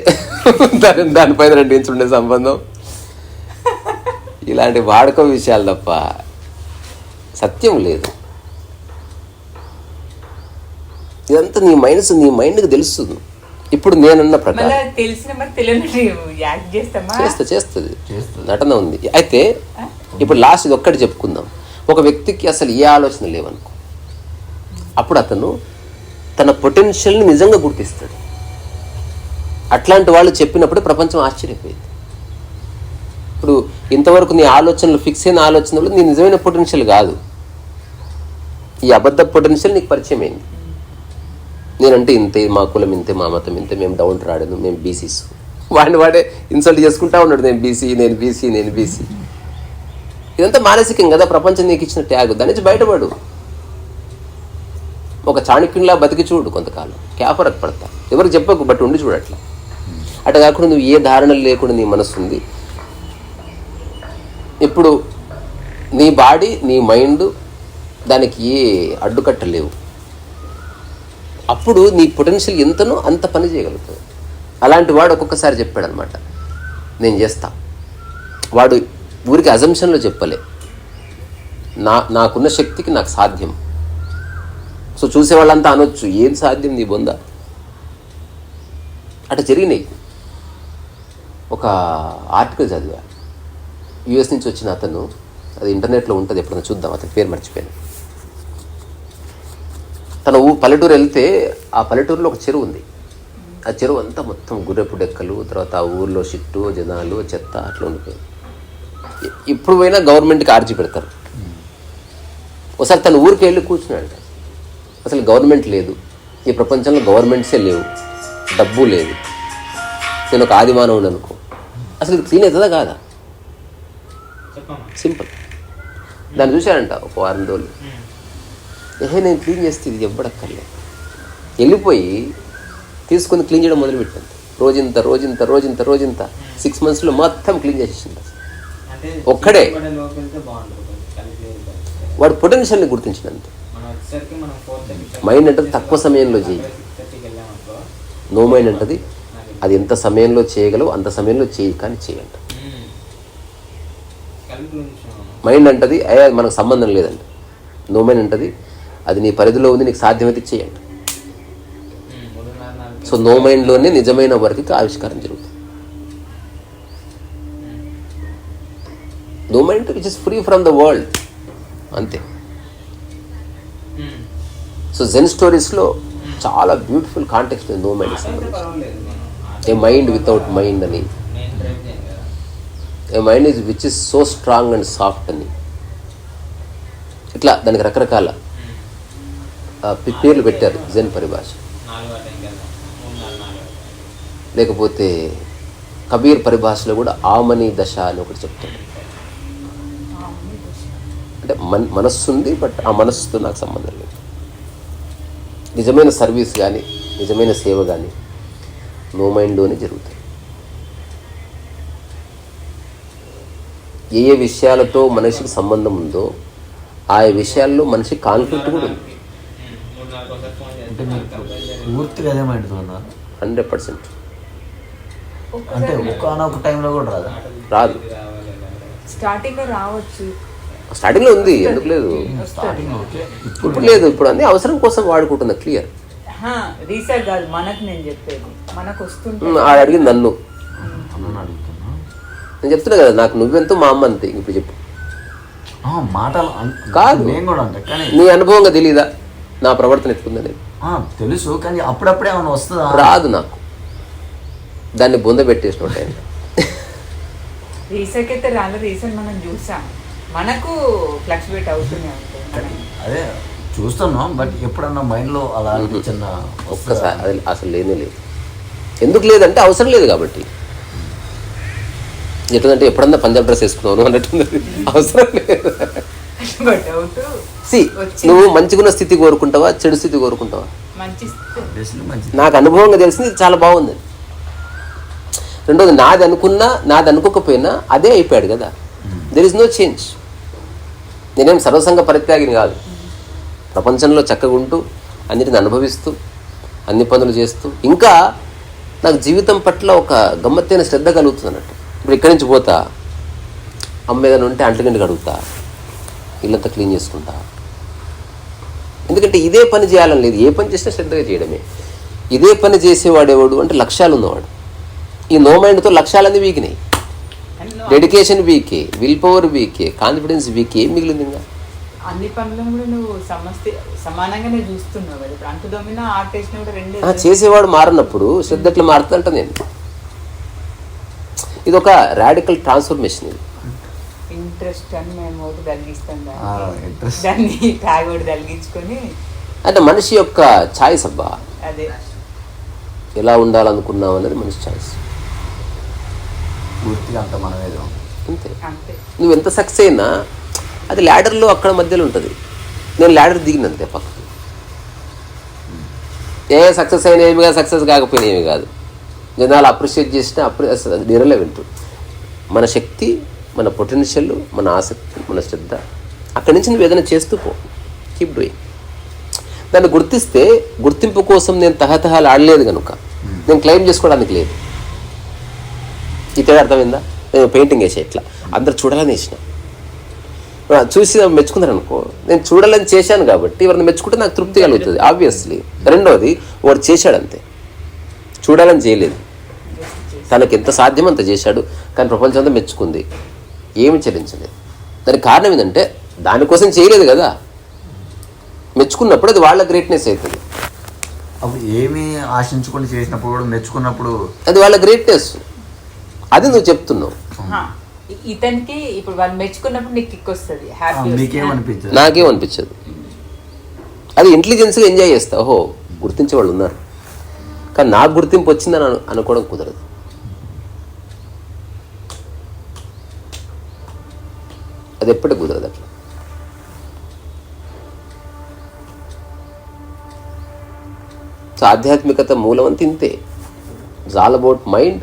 దానిపైన 2 ఇంచులు ఉండే సంబంధం. ఇలాంటి వాడుక విషయాలు తప్ప సత్యం లేదు. ఇదంతా నీ మైండ్కి తెలుస్తుంది. ఇప్పుడు నేనన్న ప్రకారం చేస్తుంది, నటన ఉంది. అయితే ఇప్పుడు లాస్ట్ ఇది ఒక్కటి చెప్పుకుందాం. ఒక వ్యక్తికి అసలు ఏ ఆలోచన లేవనుకో, అప్పుడు అతను తన పొటెన్షియల్ని నిజంగా గుర్తిస్తాడు. అట్లాంటి వాళ్ళు చెప్పినప్పుడు ప్రపంచం ఆశ్చర్యపోయింది. ఇప్పుడు ఇంతవరకు నీ ఆలోచనలు ఫిక్స్ అయిన ఆలోచనలు నీ నిజమైన పొటెన్షియల్ కాదు, ఈ అబద్ధ పొటెన్షియల్ నీకు పరిచయం అయింది. నేనంటే ఇంతే, మా కులం ఇంతే, మా మతం ఇంతే, మేము డౌన్ రాడను, మేము బీసీస్. వాడే ఇన్సల్ట్ చేసుకుంటా ఉన్నాడు, నేను బీసీ, నేను బీసీ, నేను బీసీ. ఇదంతా మానసికం కదా, ప్రపంచం నీకు ఇచ్చిన ట్యాగ్. దాని నుంచి బయటపడు. ఒక చాణక్యునిలా బతికి చూడు కొంతకాలం, క్యా ఫరక్ పడతా. ఎవరికి చెప్పకు, బట్ ఉండి చూడట్లా. అట్లా కాకుండా నువ్వు ఏ ధారణలు లేకుండా నీ మనసు ఉంది. ఇప్పుడు నీ బాడీ, నీ మైండ్, దానికి ఏ అడ్డుకట్ట లేవు. అప్పుడు నీ పొటెన్షియల్ ఎంతనో అంత పని చేయగలుగుతుంది. అలాంటి వాడు ఒక్కొక్కసారి చెప్పాడు అనమాట, నేను చేస్తా. వాడు ఊరికి అజంప్షన్లో చెప్పలే, నాకున్న శక్తికి నాకు సాధ్యం. సో చూసేవాళ్ళంతా అనొచ్చు, ఏం సాధ్యం నీ బొంద. అట్లా జరిగినాయి. ఒక ఆర్టికల్ చదివా, యుఎస్ నుంచి వచ్చిన అతను, అది ఇంటర్నెట్లో ఉంటుంది, ఎప్పుడైనా చూద్దాం, అతని పేరు మర్చిపోయాను. తన పల్లెటూరు వెళ్తే ఆ పల్లెటూరులో ఒక చెరువు ఉంది. ఆ చెరువు అంతా మొత్తం గుర్రెపు డెక్కలు, తర్వాత ఆ ఊర్లో షిట్టు, జనాలు, చెత్త అట్లా ఉండిపోయింది. ఇప్పుడు పోయినా గవర్నమెంట్కి ఆర్జీ పెడతారు. ఒకసారి తన ఊరికి వెళ్ళి కూర్చున్నాడు. అసలు గవర్నమెంట్ లేదు, ఈ ప్రపంచంలో గవర్నమెంట్సే లేవు, డబ్బు లేదు, నేను ఒక ఆదిమానవుడు అనుకో, అసలు ఇది క్లీన్ అవుతుందా కాదా? సింపుల్. దాన్ని చూశాడంట ఒక వారం రోజులు. నేను క్లీన్ చేస్తే ఇది ఎవ్వడక్కర్లేదు, వెళ్ళిపోయి తీసుకొని క్లీన్ చేయడం మొదలుపెట్టాను. రోజంత 6 monthsలో మొత్తం క్లీన్ చేసేసింది. ఒక్కడే వాడు పొటెన్షియల్ని గుర్తించినంతే. మైండ్ అంటది తక్కువ సమయంలో చేయి, నో మైండ్ అంటది అది ఎంత సమయంలో చేయగలవు అంత సమయంలో చేయి, కానీ చేయంట. మైండ్ అంటది అయ్యా మనకు సంబంధం లేదండి. నో మైండ్ అంటది అది నీ పరిధిలో ఉంది, నీకు సాధ్యమైతే చేయండి. సో నో మైండ్లోనే నిజమైన వర్క్కి ఆవిష్కారం జరుగుతుంది. No mind which is free from the world, అంతే. సో జెన్ స్టోరీస్లో చాలా బ్యూటిఫుల్ కాంటెక్స్ట్ నో మైండ్ సంబంధించి. ఏ మైండ్ వితౌట్ మైండ్ అని, a mind is which is so strong and soft అని, ఇట్లా దానికి రకరకాల పేర్లు పెట్టారు జెన్ పరిభాష. లేకపోతే కబీర్ పరిభాషలో కూడా ఆమని దశ అని ఒకటి చెప్తాడు. అంటే మనస్సు ఉంది, బట్ ఆ మనస్సుతో నాకు సంబంధం లేదు. నిజమైన సర్వీస్ కానీ నిజమైన సేవ కానీ నో మైండ్లోనే జరుగుతాయి. ఏ విషయాలతో మనిషికి సంబంధం ఉందో ఆ విషయాల్లో మనిషి కాన్ఫ్లిక్ట్ కూడా ఉంది.
పూర్తిగా అదే మైండ్తో ఉన్నారు
100%.
అంటే ఒకనొక టైంలో కూడా
రాదు.
స్టార్టింగ్లో రావచ్చు,
స్టార్టింగ్లో ఉంది, ఎందుకు లేదు? ఇప్పుడు లేదు, ఇప్పుడు అన్ని అవసరం కోసం వాడుకుంటుంది. క్లియర్.
రీసెర్చ్ కాదు, మనకు నేను చెప్పేది, మనకు వస్తుంది.
ఆడు అడిగింది నన్ను, నేను చెప్తున్నా కదా నాకు నువ్వెంతో మా అమ్మ అంతే. ఇప్పుడు చెప్పు.
మాటలు
కాదు, నీ అనుభవంగా తెలీదా నా ప్రవర్తన ఎత్తుకుందని?
తెలుసు, కానీ అప్పుడప్పుడే ఏమైనా వస్తుందా?
రాదు నాకు. దాన్ని బొంద పెట్టేసిన టైం
రీసెర్చ్ అయితే రాలే. రీసెర్చ్ మనం చూసాం, మనకు ఫ్లక్చువేట్ అవుతూనే ఉంటుంది.
అదే చూస్తున్నాం, బట్ ఎప్పుడన్నా మైండ్లో అలా చిన్న
ఒక్కసారి అది అసలు లేనే లేదు. ఎందుకు లేదంటే అవసరం లేదు కాబట్టి. ఎట్లంటే ఎప్పుడన్నా పంజాబ్ డ్రెస్ వేసుకున్నాను అన్నట్టుంది, అవసరం లేదు. నువ్వు మంచిగున్న స్థితి కోరుకుంటావా, చెడు స్థితి కోరుకుంటావా? నాకు అనుభవంగా తెలిసింది చాలా బాగుంది. రెండోది నాది అనుకున్నా నాది అనుకోకపోయినా అదే అయిపోయాడు కదా. There is no change. నేనేం సర్వసంగ పరిత్యాగిని కాదు. ప్రపంచంలో చక్కగా ఉంటూ అన్నిటిని అనుభవిస్తూ అన్ని పనులు చేస్తూ ఇంకా నాకు జీవితం పట్ల ఒక గమ్మత్తైన శ్రద్ధ కలుగుతుంది అన్నట్టు. ఇప్పుడు ఇక్కడి నుంచి పోతా, అమ్మ ఏదైనా ఉంటే అంటగంటి కడుగుతా, ఇల్లంతా క్లీన్ చేసుకుంటా. ఎందుకంటే ఇదే పని చేయాలని లేదు, ఏ పని చేసినా శ్రద్ధగా చేయడమే. ఇదే పని చేసేవాడేవాడు అంటే లక్ష్యాలు ఉన్నవాడు. ఈ నో మైండ్తో లక్ష్యాలన్నీ వీకినాయి. డెడికేషన్ వీకే, విల్ పవర్ వీకే, కాన్ఫిడెన్స్ వీకే, ఏం మిగిలింది? ఇంకా
అన్ని పనులను కూడా నువ్వు సమానంగానే చూస్తున్నావు కదా. ఇప్పుడు అంత దొమ్మినా ఆర్టిస్ట్ కూడా రెండే.
చేసేవాడు మారినప్పుడు శ్రద్ధ ఎట్లా మారుతుందంట. నేను ఇది ఒక రాడికల్ ట్రాన్స్ఫర్మేషన్. ఇది
ఇంట్రెస్ట్ అని మేము ఒకటి తగ్గిస్తాం, దాన్ని ట్యాగ్ ఒకటి తగ్గించుకొని
అంటే మనిషి యొక్క ఛాయిస్ అబ్బా.
అదే
ఎలా ఉండాలనుకున్నావు అనేది మనిషి ఛాయిస్.
పూర్తిగా అంత మనమేదో
అంతే.
నువ్వు ఎంత సక్సెస్ అయినా అది ల్యాడర్లో అక్కడ మధ్యలో ఉంటుంది. నేను ల్యాడర్ దిగినంతే పక్కకు. ఏ సక్సెస్ అయినా ఏమి కాదు, సక్సెస్ కాకపోయినా ఏమి కాదు. జనాలు అప్రిషియేట్ చేసినా అది ఇర్రెలెవెంట్. మన శక్తి, మన పొటెన్షియల్, మన ఆసక్తి, మన శ్రద్ధ, అక్కడి నుంచి నువ్వు ఏదైనా చేస్తూ పో. Keep doing. దాన్ని గుర్తిస్తే గుర్తింపు కోసం నేను తహతహాలు ఆడలేదు కనుక నేను క్లెయిమ్ చేసుకోవడానికి లేదు. ఈ తేడా అర్థమైందా? నేను పెయింటింగ్ వేసా ఇట్లా అందరు చూడాలని వేసిన, చూసి మెచ్చుకున్నారు అనుకో, నేను చూడాలని చేశాను కాబట్టి ఎవరిని మెచ్చుకుంటే నాకు తృప్తి కలుగుతుంది ఆబ్వియస్లీ. రెండోది వాడు చేశాడంతే, చూడాలని చేయలేదు. తనకి ఎంత సాధ్యమో అంత చేశాడు, కానీ ప్రపంచం అంతా మెచ్చుకుంది, ఏమి చెల్లించలేదు. దానికి కారణం ఏంటంటే దానికోసం చేయలేదు కదా. మెచ్చుకున్నప్పుడు అది వాళ్ళ గ్రేట్నెస్ అవుతుంది.
అప్పుడు ఏమి ఆశించుకొని చేసినప్పుడు కూడా మెచ్చుకున్నప్పుడు
అది వాళ్ళ గ్రేట్నెస్. అది నువ్వు చెప్తున్నావు.
ఇతనికి ఇప్పుడు వాళ్ళు మెచ్చుకున్నప్పుడు నీకు కిక్ వస్తుంది, హ్యాపీ.
మీకేమనిపించదు?
నాకేమనిపించదు. అది ఇంటెలిజెన్స్గా ఎంజాయ్ చేస్తా. ఓహో గుర్తించే వాళ్ళు ఉన్నారు, కానీ నాకు గుర్తింపు వచ్చిందని అనుకోవడం కుదరదు. అది ఎప్పటికి కుదరదు అట్లా. సో ఆధ్యాత్మికత మూలం అంతా ఇంతే. It's all about mind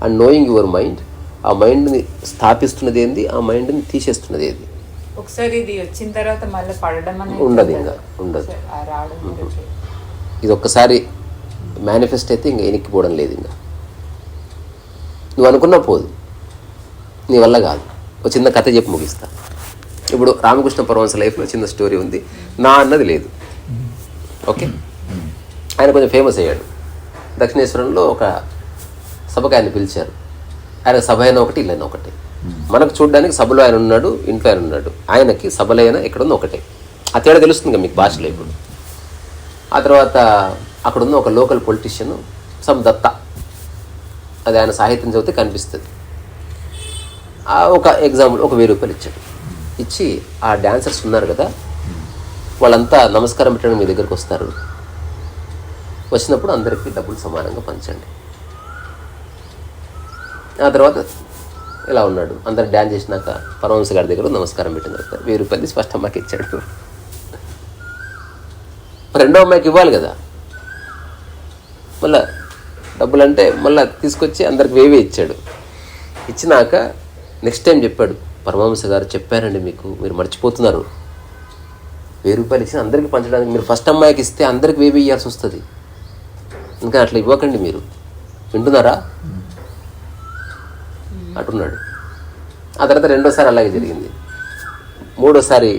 and knowing your mind. ఆ మైండ్ని స్థాపిస్తున్నది ఏంది, ఆ మైండ్ని తీసేస్తున్నది ఏంది.
ఒకసారి ఇది వచ్చిన తర్వాత మళ్ళీ పడడం అనేది
ఉండదు, ఇంకా ఉండదు. ఇది ఒక్కసారి మేనిఫెస్ట్ అయితే ఇంకా ఎనిక్కిపోవడం లేదు. ఇంకా నువ్వు అనుకున్నా పోదు, నీ వల్ల కాదు. ఒక చిన్న కథ చెప్పి ముగిస్తా. ఇప్పుడు రామకృష్ణ పరమహంస లైఫ్లో చిన్న స్టోరీ ఉంది. నా అన్నది లేదు. ఓకే, ఆయన కొంచెం ఫేమస్ అయ్యాడు. దక్షిణేశ్వరంలో ఒక సభకు ఆయన పిలిచారు. ఆయన సభ అయినా ఒకటి, ఇల్లైనా ఒకటి. మనకు చూడడానికి సభలో ఆయన ఉన్నాడు, ఇంట్లో ఆయన ఉన్నాడు. ఆయనకి సభలో అయినా ఎక్కడున్న ఒకటే. ఆ తేడా తెలుస్తుంది కదా మీకు భాషలో. ఇప్పుడు ఆ తర్వాత అక్కడున్న ఒక లోకల్ పొలిటీషియన్ సమ్ దత్త, అది ఆయన సాహిత్యం చదివితే కనిపిస్తుంది. ఒక ఎగ్జాంపుల్, ఒక 1000 రూపాయలు ఇచ్చాడు. ఇచ్చి ఆ డాన్సర్స్ ఉన్నారు కదా, వాళ్ళంతా నమస్కారం పెట్టడానికి మీ దగ్గరికి వస్తారు, వచ్చినప్పుడు అందరికీ డబ్బులు సమానంగా పంచండి. ఆ తర్వాత ఇలా ఉన్నాడు, అందరు డ్యాన్స్ చేసినాక పరమహంస గారి దగ్గర నమస్కారం పెట్టిన తర్వాత 1000 రూపాయలు తీసి ఫస్ట్ అమ్మాయికి ఇచ్చాడు. రెండో అమ్మాయికి ఇవ్వాలి కదా, మళ్ళీ డబ్బులు అంటే మళ్ళీ తీసుకొచ్చి అందరికి 1000 ఇచ్చాడు. ఇచ్చినాక నెక్స్ట్ టైం చెప్పాడు, పరమహంస గారు చెప్పారండి మీకు, మీరు మర్చిపోతున్నారు. 1000 రూపాయలు ఇచ్చిన అందరికీ పంచడానికి, మీరు ఫస్ట్ అమ్మాయికి ఇస్తే అందరికి 1000 ఇవ్వాల్సి వస్తుంది. ఇంకా అట్లా ఇవ్వకండి మీరు, వింటున్నారా అంటున్నాడు. ఆ తర్వాత రెండోసారి అలాగే జరిగింది. మూడోసారి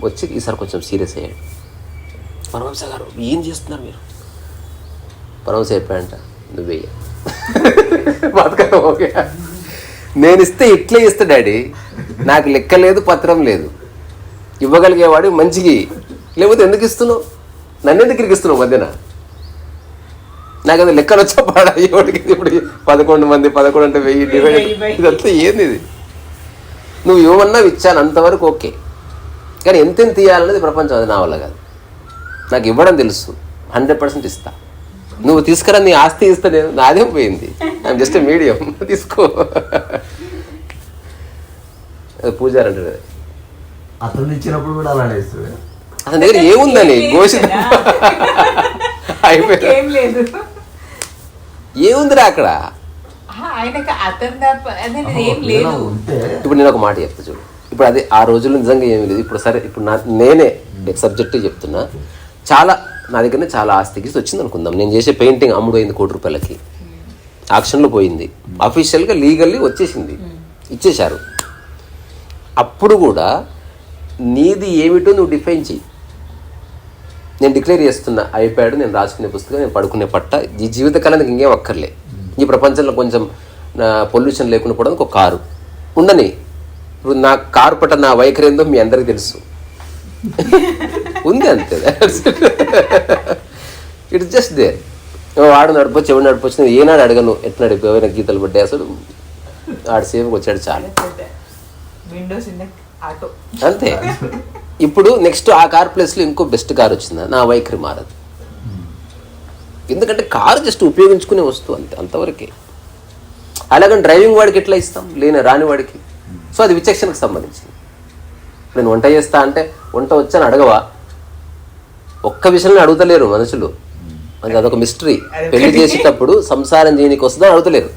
వచ్చి ఈసారి కొంచెం సీరియస్ అయ్యాడు. పరమహంస గారు ఏం చేస్తున్నారు మీరు? పరమహంస చెప్పాడంట, నువ్వే బతకడం. ఓకే, నేను ఇస్తే ఇట్లే ఇస్తా డాడీ, నాకు లెక్క లేదు, పత్రం లేదు. ఇవ్వగలిగేవాడు మంచికి, లేకపోతే ఎందుకు ఇస్తున్నావు, నన్ను ఎందుకు ఇరికిస్తున్నావు మధ్యన? నాకు అది లెక్కలు వచ్చా పాడా ఎవరికి? ఇప్పుడు 11 మంది 11 అంటే 1000 డివైడ్, ఇదంతా ఏంది ఇది? నువ్వు ఇవ్వమన్నా ఇచ్చాను అంతవరకు ఓకే, కానీ ఎంతెంత తీయాలనేది ప్రపంచం, అది నా వల్ల కాదు. నాకు ఇవ్వడం తెలుసు, 100% ఇస్తా. నువ్వు తీసుకురా, నీ ఆస్తి ఇస్తా, నేను నాదేం పోయింది, ఐఎమ్ జస్ట్ మీడియం, తీసుకో. పూజారి అంటారు కదా,
అతను ఇచ్చినప్పుడు కూడా అలానే ఇస్తుంది.
అతని దగ్గర ఏముందని ఘోషిత
లేదు,
ఏముందిరా అక్కడ? ఇప్పుడు నేను ఒక మాట చెప్తా చూడు. ఇప్పుడు అది ఆ రోజుల్లో నిజంగా ఏమీ లేదు. ఇప్పుడు సరే, ఇప్పుడు నేనే సబ్జెక్టే చెప్తున్నా. చాలా నా దగ్గరనే చాలా ఆస్తికి వచ్చింది అనుకుందాం. నేను చేసే పెయింటింగ్ అమ్ముడైంది 1 కోటి రూపాయలకి, ఆక్షన్లో పోయింది, అఫీషియల్గా లీగల్లీ వచ్చేసింది, ఇచ్చేశారు. అప్పుడు కూడా నీది ఏమిటో నువ్వు డిఫైన్ చెయ్యి. నేను డిక్లేర్ చేస్తున్నా, ఐప్యాడ్, నేను రాసుకునే పుస్తకం, నేను పడుకునే పట్ట, ఈ జీవితకాలానికి ఇంకేం అక్కర్లే. ఈ ప్రపంచంలో కొంచెం పొల్యూషన్ లేకుండా పోవడానికి ఒక కారు ఉండని. ఇప్పుడు నా కారు పట్ట నా వైఖరి ఏందో మీ అందరికీ తెలుసు, ఉంది అంతే. It's just there. వాడు నడిపొచ్చు, ఎవరు నడిపొచ్చు, నేను ఏనాడు అడగను ఎట్లా నడిపోయిన గీతలు పడ్డాయి, అసలు ఆడు సేవకు వచ్చాడు చాలు, అంతే. ఇప్పుడు నెక్స్ట్ ఆ కార్ ప్లేస్లో ఇంకో బెస్ట్ కార్ వచ్చిందా, నా వైఖరి మారదు. ఎందుకంటే కారు జస్ట్ ఉపయోగించుకునే వస్తువు, అంతే, అంతవరకే. అలాగని డ్రైవింగ్ వాడికి ఎట్లా ఇస్తాం, రాని వాడికి? సో అది విచక్షణకు సంబంధించింది. నేను వంట చేస్తా అంటే వంట వచ్చని అడగవా? ఒక్క విషయంలో అడుగుతలేరు మనుషులు, అది అదొక మిస్టరీ. పెళ్లి చేసేటప్పుడు సంసారం చేయనికి వస్తుందని అడుగుతలేరు.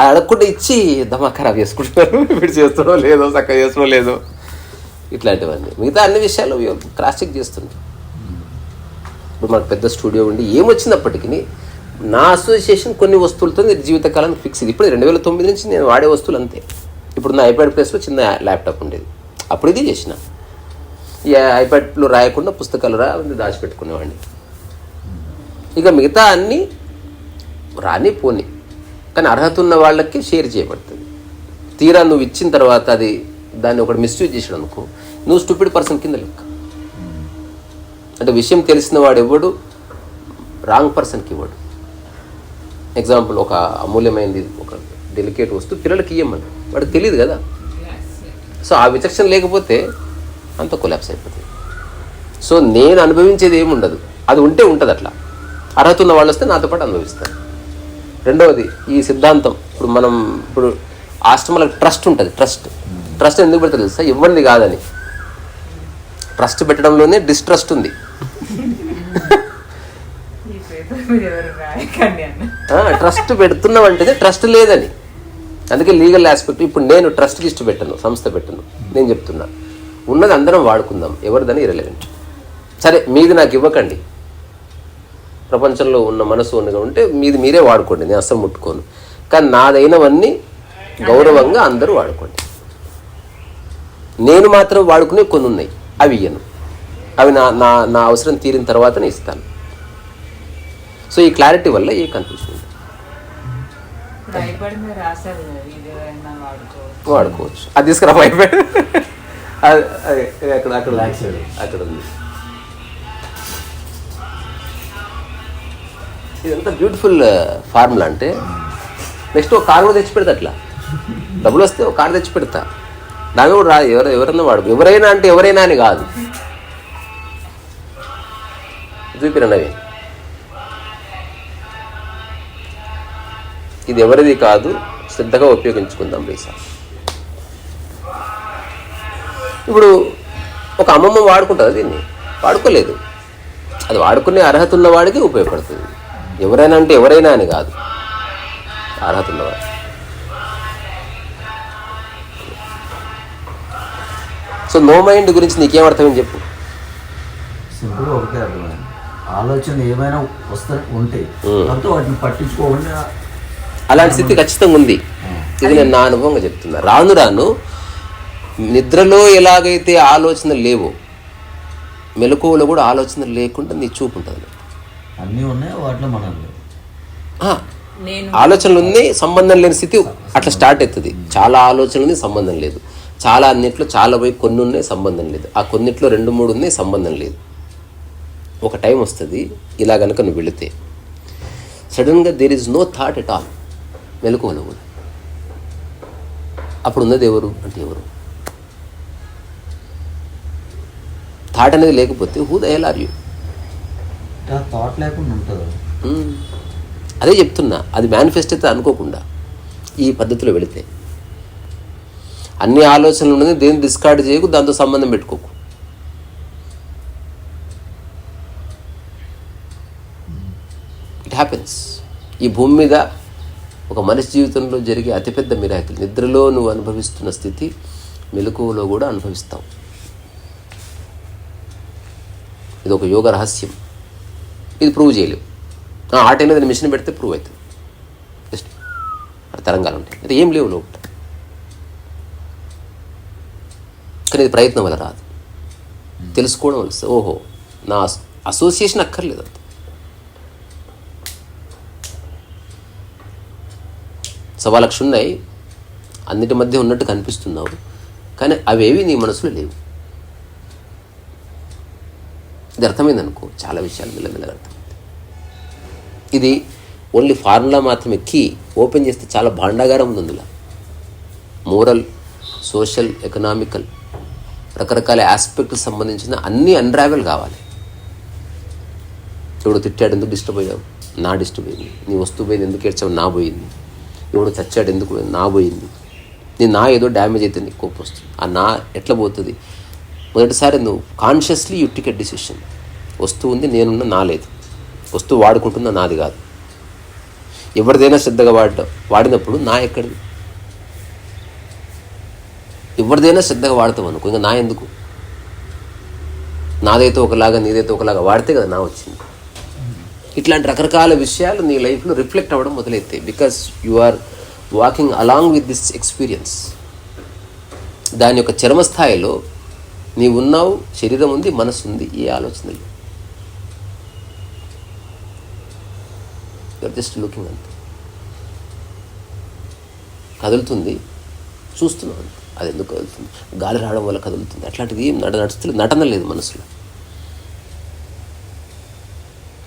అది అడగకుండా ఇచ్చి దమా ఖరాబ్ చేసుకుంటున్నారు. ఇప్పుడు చేస్తుడో లేదో, చక్కగా చేస్తుడో లేదో, ఇట్లాంటివన్నీ. మిగతా అన్ని విషయాలు క్రాస్ చెక్ చేస్తుంది. ఇప్పుడు మనకు పెద్ద స్టూడియో ఉండి ఏమొచ్చినప్పటికీ నా అసోసియేషన్ కొన్ని వస్తువులతో జీవితకాలానికి ఫిక్స్. ఇది ఇప్పుడు 2009 నుంచి నేను వాడే వస్తువులు అంతే. ఇప్పుడు నా ఐప్యాడ్ ప్లేస్లో చిన్న ల్యాప్టాప్ ఉండేది, అప్పుడు ఇది చేసిన. ఈ ఐప్యాడ్లో రాయకుండా పుస్తకాలు దాచిపెట్టుకునేవాడిని. ఇక మిగతా అన్నీ రాని పోని, కానీ అర్హత ఉన్న వాళ్ళకి షేర్ చేయబడుతుంది. తీరా నువ్వు ఇచ్చిన తర్వాత అది దాన్ని ఒకటి మిస్యూజ్ చేసాడు అనుకో, నువ్వు స్టూపిడ్ పర్సన్ కింద లెక్క. అంటే విషయం తెలిసిన వాడు ఎవడు రాంగ్ పర్సన్కి ఇవ్వడు. ఎగ్జాంపుల్ ఒక అమూల్యమైనది, ఒక డెలికేట్ వస్తువు పిల్లలకి ఇవ్వమని, వాడికి తెలియదు కదా. సో ఆ విచక్షణ లేకపోతే అంత కొలాప్స్ అయిపోతుంది. సో నేను అనుభవించేది ఏముండదు, అది ఉంటే ఉంటుంది. అట్లా అర్హత ఉన్న వాళ్ళు వస్తే నాతో పాటు అనుభవిస్తారు. రెండవది ఈ సిద్ధాంతం, ఇప్పుడు ఆశ్రమాలకు ట్రస్ట్ ఉంటుంది. ట్రస్ట్ ఎందుకు పెడతారు తెలుసా? ఇవ్వండి కాదని. ట్రస్ట్ పెట్టడంలోనే డిస్ట్రస్ట్ ఉంది. ట్రస్ట్ పెడుతున్నామంటేనే ట్రస్ట్ లేదని. అందుకే లీగల్ ఆస్పెక్ట్. ఇప్పుడు నేను ట్రస్ట్ లిస్ట్ పెట్టను, సంస్థ పెట్టను. నేను చెప్తున్నా ఉన్నది అందరం వాడుకుందాం, ఎవరిదని ఇర్రెలెవెంట్. సరే మీది నాకు ఇవ్వకండి, ప్రపంచంలో ఉన్న మనసు ఉన్నగా ఉంటే మీది మీరే వాడుకోండి, నేను అస్సలు ముట్టుకోను. కానీ నాదైనవన్నీ గౌరవంగా అందరూ వాడుకోండి. నేను మాత్రం వాడుకునే కొన్ని ఉన్నాయి, అవి ఇయ్యను. అవి నా అవసరం తీరిన తర్వాతనే ఇస్తాను. సో ఈ క్లారిటీ వల్ల ఏ కన్ఫ్యూజన్ ఉంది. వాడుకోవచ్చు. అది తీసుకురా భయపడి అక్కడ ఉంది. ఇదంతా బ్యూటిఫుల్ ఫార్ములా. అంటే నెక్స్ట్ ఒక కారు కూడా తెచ్చి పెడతా. అట్లా డబ్బులు వస్తే ఒక కారు తెచ్చి పెడతా. దాని కూడా రాదు, ఎవరైనా వాడుకో. ఎవరైనా అంటే ఎవరైనా అని కాదు. చూపిరన్నవి ఇది ఎవరిది కాదు, శ్రద్ధగా ఉపయోగించుకుందాం రీసా. ఇప్పుడు ఒక అమ్మమ్మ వాడుకుంటుంది, దీన్ని వాడుకోలేదు. అది వాడుకునే అర్హత ఉన్నవాడికి ఉపయోగపడుతుంది. ఎవరైనా అంటే ఎవరైనా అని కాదు, అర్హత ఉన్నవాడు. సో నో మైండ్ గురించి నీకేం అర్థమని చెప్పు.
సింపుల్గా ఒకటే అర్థమైంది. ఆలోచన ఏమైనా ఉంటే వాటిని పట్టించుకోకుండా
అలాంటి స్థితి ఖచ్చితంగా ఉంది. ఇది నేను నా అనుభవంగా చెప్తున్నా. రాను రాను నిద్రలో ఎలాగైతే ఆలోచనలు లేవో, మెలకువలో కూడా ఆలోచనలు లేకుండా నీ చూపు ఉంటుంది.
అన్నీ ఉన్నాయి, వాటిలో మనం
ఆలోచనలు ఉన్నాయి, సంబంధం లేని స్థితి అట్లా స్టార్ట్ అవుతుంది. చాలా ఆలోచనలు ఉన్నాయి, సంబంధం లేదు. చాలా అన్నిట్లో చాలా పోయి కొన్ని ఉన్నాయి, సంబంధం లేదు. ఆ కొన్నిట్లో 2-3 ఉన్నాయి, సంబంధం లేదు. ఒక టైం వస్తుంది ఇలా కనుక నువ్వు వెళితే సడన్గా there is no thought at all. మెలకువలో కూడా అప్పుడు ఉన్నది ఎవరు అంటే ఎవరు? థాట్ అనేది లేకపోతే who the hell are you?
Thought లేకుండా ఉంటుంది.
అదే చెప్తున్నా, అది మేనిఫెస్ట్ అయితే అనుకోకుండా ఈ పద్ధతిలో వెళితే అన్ని ఆలోచనలు ఉన్నది, దేన్ని డిస్కార్డ్ చేయకు, దాంతో సంబంధం పెట్టుకోకు. It happens. ఈ భూమి మీద ఒక మనిషి జీవితంలో జరిగే అతిపెద్ద మిరాకిల్. నిద్రలో నువ్వు అనుభవిస్తున్న స్థితి మెలకువలో కూడా అనుభవిస్తావు. ఇది ఒక యోగ రహస్యం. ఇది ప్రూవ్ చేయలేవు. ఆ టైంలో దాన్ని మిషన్ పెడితే ప్రూవ్ అవుతుంది. జస్ట్ తరంగాలు ఉంటాయి, అయితే ఏం లేవు లోపల. కానీ ఇది ప్రయత్నం వల్ల రాదు, తెలుసుకోవడం వల్ల. ఓహో, నా అసోసియేషన్ అక్కర్లేదు. అంత సవాలక్ష ఉన్నాయి, అన్నిటి మధ్య ఉన్నట్టు కనిపిస్తున్నావు, కానీ అవేవి నీ మనసులో లేవు. ఇది అర్థమైంది అనుకో, చాలా విషయాలు మెల్లమెల్లగా అర్థమైంది. ఇది ఓన్లీ ఫార్ములా మాత్రమే. కీ ఓపెన్ చేస్తే చాలా భాండాగారం ఉంది అందులో. మోరల్, సోషల్, ఎకనామికల్, రకరకాల ఆస్పెక్ట్కి సంబంధించిన అన్నీ అన్రావెల్ కావాలి. ఎవడు తిట్టాడు, ఎందుకు డిస్టర్బ్ అయ్యావు? నా డిస్టర్బ్ అయింది. నీ వస్తువు పోయింది, ఎందుకు ఏడ్చావు? నా పోయింది. ఎవడు చచ్చాడు, ఎందుకు? నా పోయింది. నా ఏదో డ్యామేజ్ అయితే నీకు కోపం వస్తుంది. ఆ నా ఎట్లా పోతుంది? మొదటిసారి నువ్వు consciously you take a decision. వస్తువు ఉంది, నేనున్న, నా లేదు. వస్తువు వాడుకుంటున్నా, నాది కాదు. ఎవరిదైనా శ్రద్ధగా వాడినప్పుడు నా ఎక్కడిది? ఎవరిదైనా శ్రద్ధగా వాడతాం అనుకో, ఇంకా నా ఎందుకు? నాదైతే ఒకలాగా, నీదైతే ఒకలాగా వాడితే కదా నా వచ్చింది. ఇట్లాంటి రకరకాల విషయాలు నీ లైఫ్లో రిఫ్లెక్ట్ అవ్వడం మొదలైతాయి. Because you are walking along with this experience. దాని యొక్క చరమస్థాయిలో నీవు ఉన్నావు, శరీరం ఉంది, మనసు ఉంది, ఏ ఆలోచనలు. You are just looking. అంతే. కదులుతుంది, చూస్తున్నావు అంతే. అది ఎందుకు కదులుతుంది? గాలి రావడం వల్ల కదులుతుంది. అట్లాంటిది ఏం నడుస్తుంది, నటన లేదు మనసులో.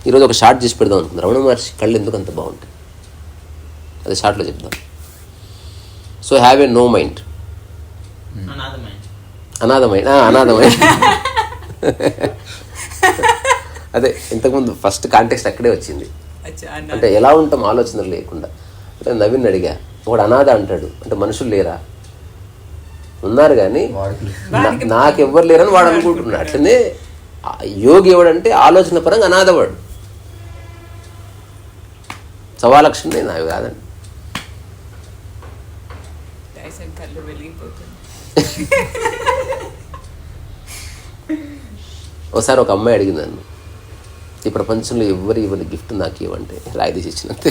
ఈరోజు ఒక షార్ట్ చేసి పెడదాం అనుకుంది. రమణ మహర్షి కళ్ళు ఎందుకు అంత బాగుంటాయి? అది షార్ట్లో చెప్దాం. So have a no mind, అనాథమైండ్. అదే ఇంతకుముందు ఫస్ట్ కాంటెక్స్ట్ అక్కడే వచ్చింది. అంటే ఎలా ఉంటాం ఆలోచనలు లేకుండా. అంటే నవీన్ అడిగా, వాడు అనాథ అంటాడు, అంటే మనుషులు లేరా? ఉన్నారు కానీ నాకెవ్వరు లేరని వాడు అనుకుంటున్నాడు. అట్లనే యోగి ఎవడంటే ఆలోచన పరంగా అనాథవాడు. సవాలక్షణం నేను అవి కాదండి. ఒకసారి ఒక అమ్మాయి అడిగింది నన్ను, ఈ ప్రపంచంలో ఎవరు ఇవ్వని గిఫ్ట్ నాకు ఇవ్వంటే రాయి తీసి ఇచ్చినంతే.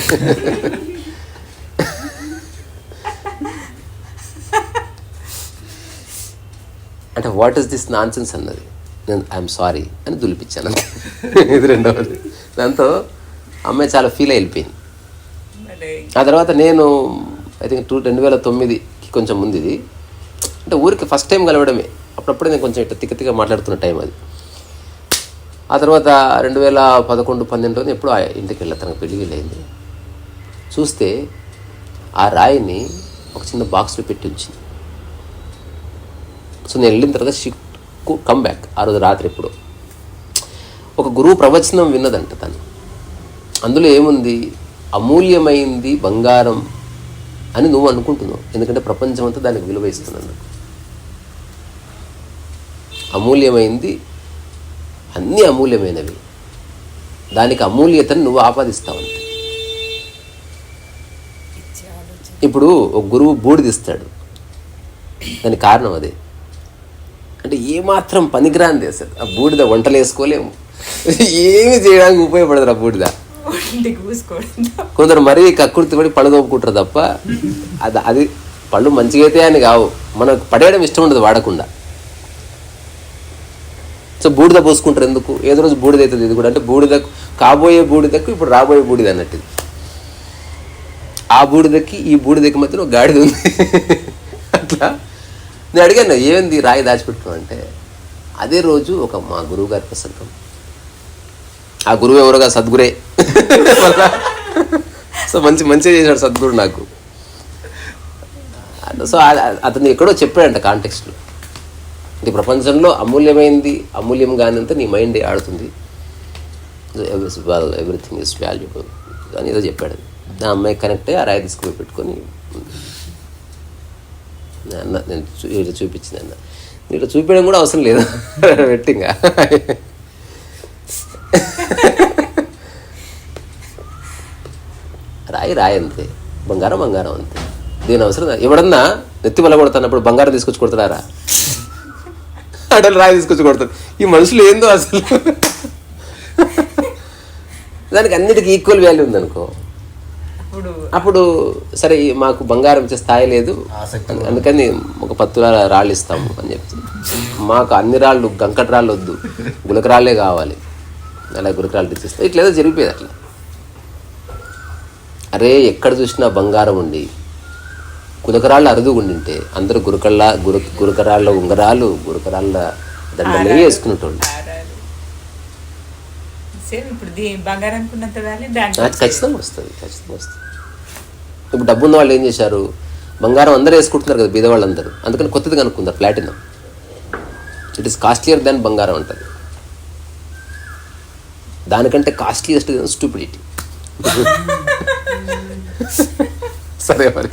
అంటే what is this non sense అన్నది. నేను ఐఎమ్ సారీ అని దులిపించాను అంతే. ఇది రెండవది. దాంతో అమ్మాయి చాలా ఫీల్ అయిపోయింది. ఆ తర్వాత నేను ఐ థింక్ 2009కి కొంచెం ముందు ఇది, అంటే ఊరికి ఫస్ట్ టైం కలవడమే. అప్పుడప్పుడే నేను కొంచెం ఇట్లా తిక్క మాట్లాడుతున్న టైం అది. ఆ తర్వాత 2011-12 ఎప్పుడు ఆ ఇంటికి వెళ్ళా, తనకు పెళ్ళి అయింది. చూస్తే ఆ రాయిని ఒక చిన్న బాక్స్లో పెట్టి ఉంచింది. సో నేను వెళ్ళిన తర్వాత షిఫ్ట్ కమ్ బ్యాక్. ఆ రోజు రాత్రి ఎప్పుడు ఒక గురువు ప్రవచనం విన్నదంట తను. అందులో ఏముంది, అమూల్యమైంది బంగారం అని నువ్వు అనుకుంటున్నావు, ఎందుకంటే ప్రపంచం అంతా దానికి విలువ ఇస్తున్నాను. అమూల్యమైంది, అన్నీ అమూల్యమైనవి, దానికి అమూల్యతను నువ్వు ఆపాదిస్తావంతే. ఇప్పుడు ఒక గురువు బూడిదిస్తాడు, దానికి కారణం అదే. అంటే ఏమాత్రం పనికిరాంది అసలు ఆ బూడిద. వంటలు వేసుకోలేము, ఏమి చేయడానికి ఉపయోగపడదు ఆ బూడిద. కొందరు మరీ కక్కుర్తి పడి పళ్ళు తోపుకుంటారు తప్ప అది పళ్ళు మంచిగా అయితే అని కావు, మనకు పడేయడం ఇష్టం ఉండదు వాడకుండా. సో బూడిద పోసుకుంటారు ఎందుకు? ఏదో రోజు బూడిద అవుతుంది. ఇది కూడా అంటే బూడిదకు, కాబోయే బూడిదకు ఇప్పుడు రాబోయే బూడిద అన్నట్టు. ఆ బూడిదకి ఈ బూడిదకి మధ్యలో గాడిద ఉంది. అట్లా నేను అడిగాను, ఏంది రాయి దాచిపెట్టుకున్నావు అంటే, అదే రోజు ఒక మా గురువు గారి ప్రసంగం. ఆ గురువు ఎవరుగా సద్గురే. సో మంచిగా చేశాడు సద్గురు నాకు. సో అతను ఎక్కడో చెప్పాడంట కాంటెక్స్ట్లో, అంటే ప్రపంచంలో అమూల్యమైంది అమూల్యం కానంత నీ మైండ్ ఆడుతుంది, ఎవ్రీథింగ్ ఇస్ వాల్యుబుల్ అని ఏదో చెప్పాడు. నా అమ్మాయి కనెక్ట్ అయ్యి ఆ రాయి తీసుకుని పెట్టుకొని అన్న నేను ఇట్లా చూపించింది అన్న. ఇట్లా చూపించడం కూడా అవసరం లేదు, పెట్టింగా రాయి అంతే, బంగారం అంతే. దీని అవసరం ఎవడన్నా నెత్తి మళ్ళీ కొడతానప్పుడు బంగారం తీసుకొచ్చి కొడతారా? అడలు రాయి తీసుకొచ్చి కొడతారు. ఈ మనుషులు ఏందో అసలు. దానికి అన్నిటికీ ఈక్వల్ వాల్యూ ఉందనుకో, అప్పుడు సరే మాకు బంగారం ఇచ్చే స్థాయి లేదు, అందుకని ఒక 10 తులాల రాళ్ళు ఇస్తాము అని చెప్తే, మాకు అన్ని రాళ్ళు గంకట రాళ్ళు వద్దు, గులకరాళ్ళే కావాలి, అలా గులకరాళ్ళు తెచ్చిస్తాం. ఇట్లేదో జరిగిపోయేది అట్లా. అరే ఎక్కడ చూసినా బంగారం ఉండి గులకరాళ్ళు అరుదుగుండింటే అందరూ గురకరాళ్ళ ఉంగరాలు, గురకరాళ్ళ దండలే వేసుకునేటోళ్ళు. ఖచ్చితంగా వస్తుంది. ఇప్పుడు డబ్బు ఉన్న వాళ్ళు ఏం చేశారు, బంగారం అందరూ వేసుకుంటున్నారు కదా, బీదవాళ్ళందరూ, అందుకని కొత్తది కనుక్కుంటారు ప్లాటినం. ఇట్ ఈస్ కాస్ట్లియర్ దాన్ బంగారం అంటారు. దానికంటే కాస్ట్లీయెస్ట్ స్టూపిడిటీ. సరే మరి.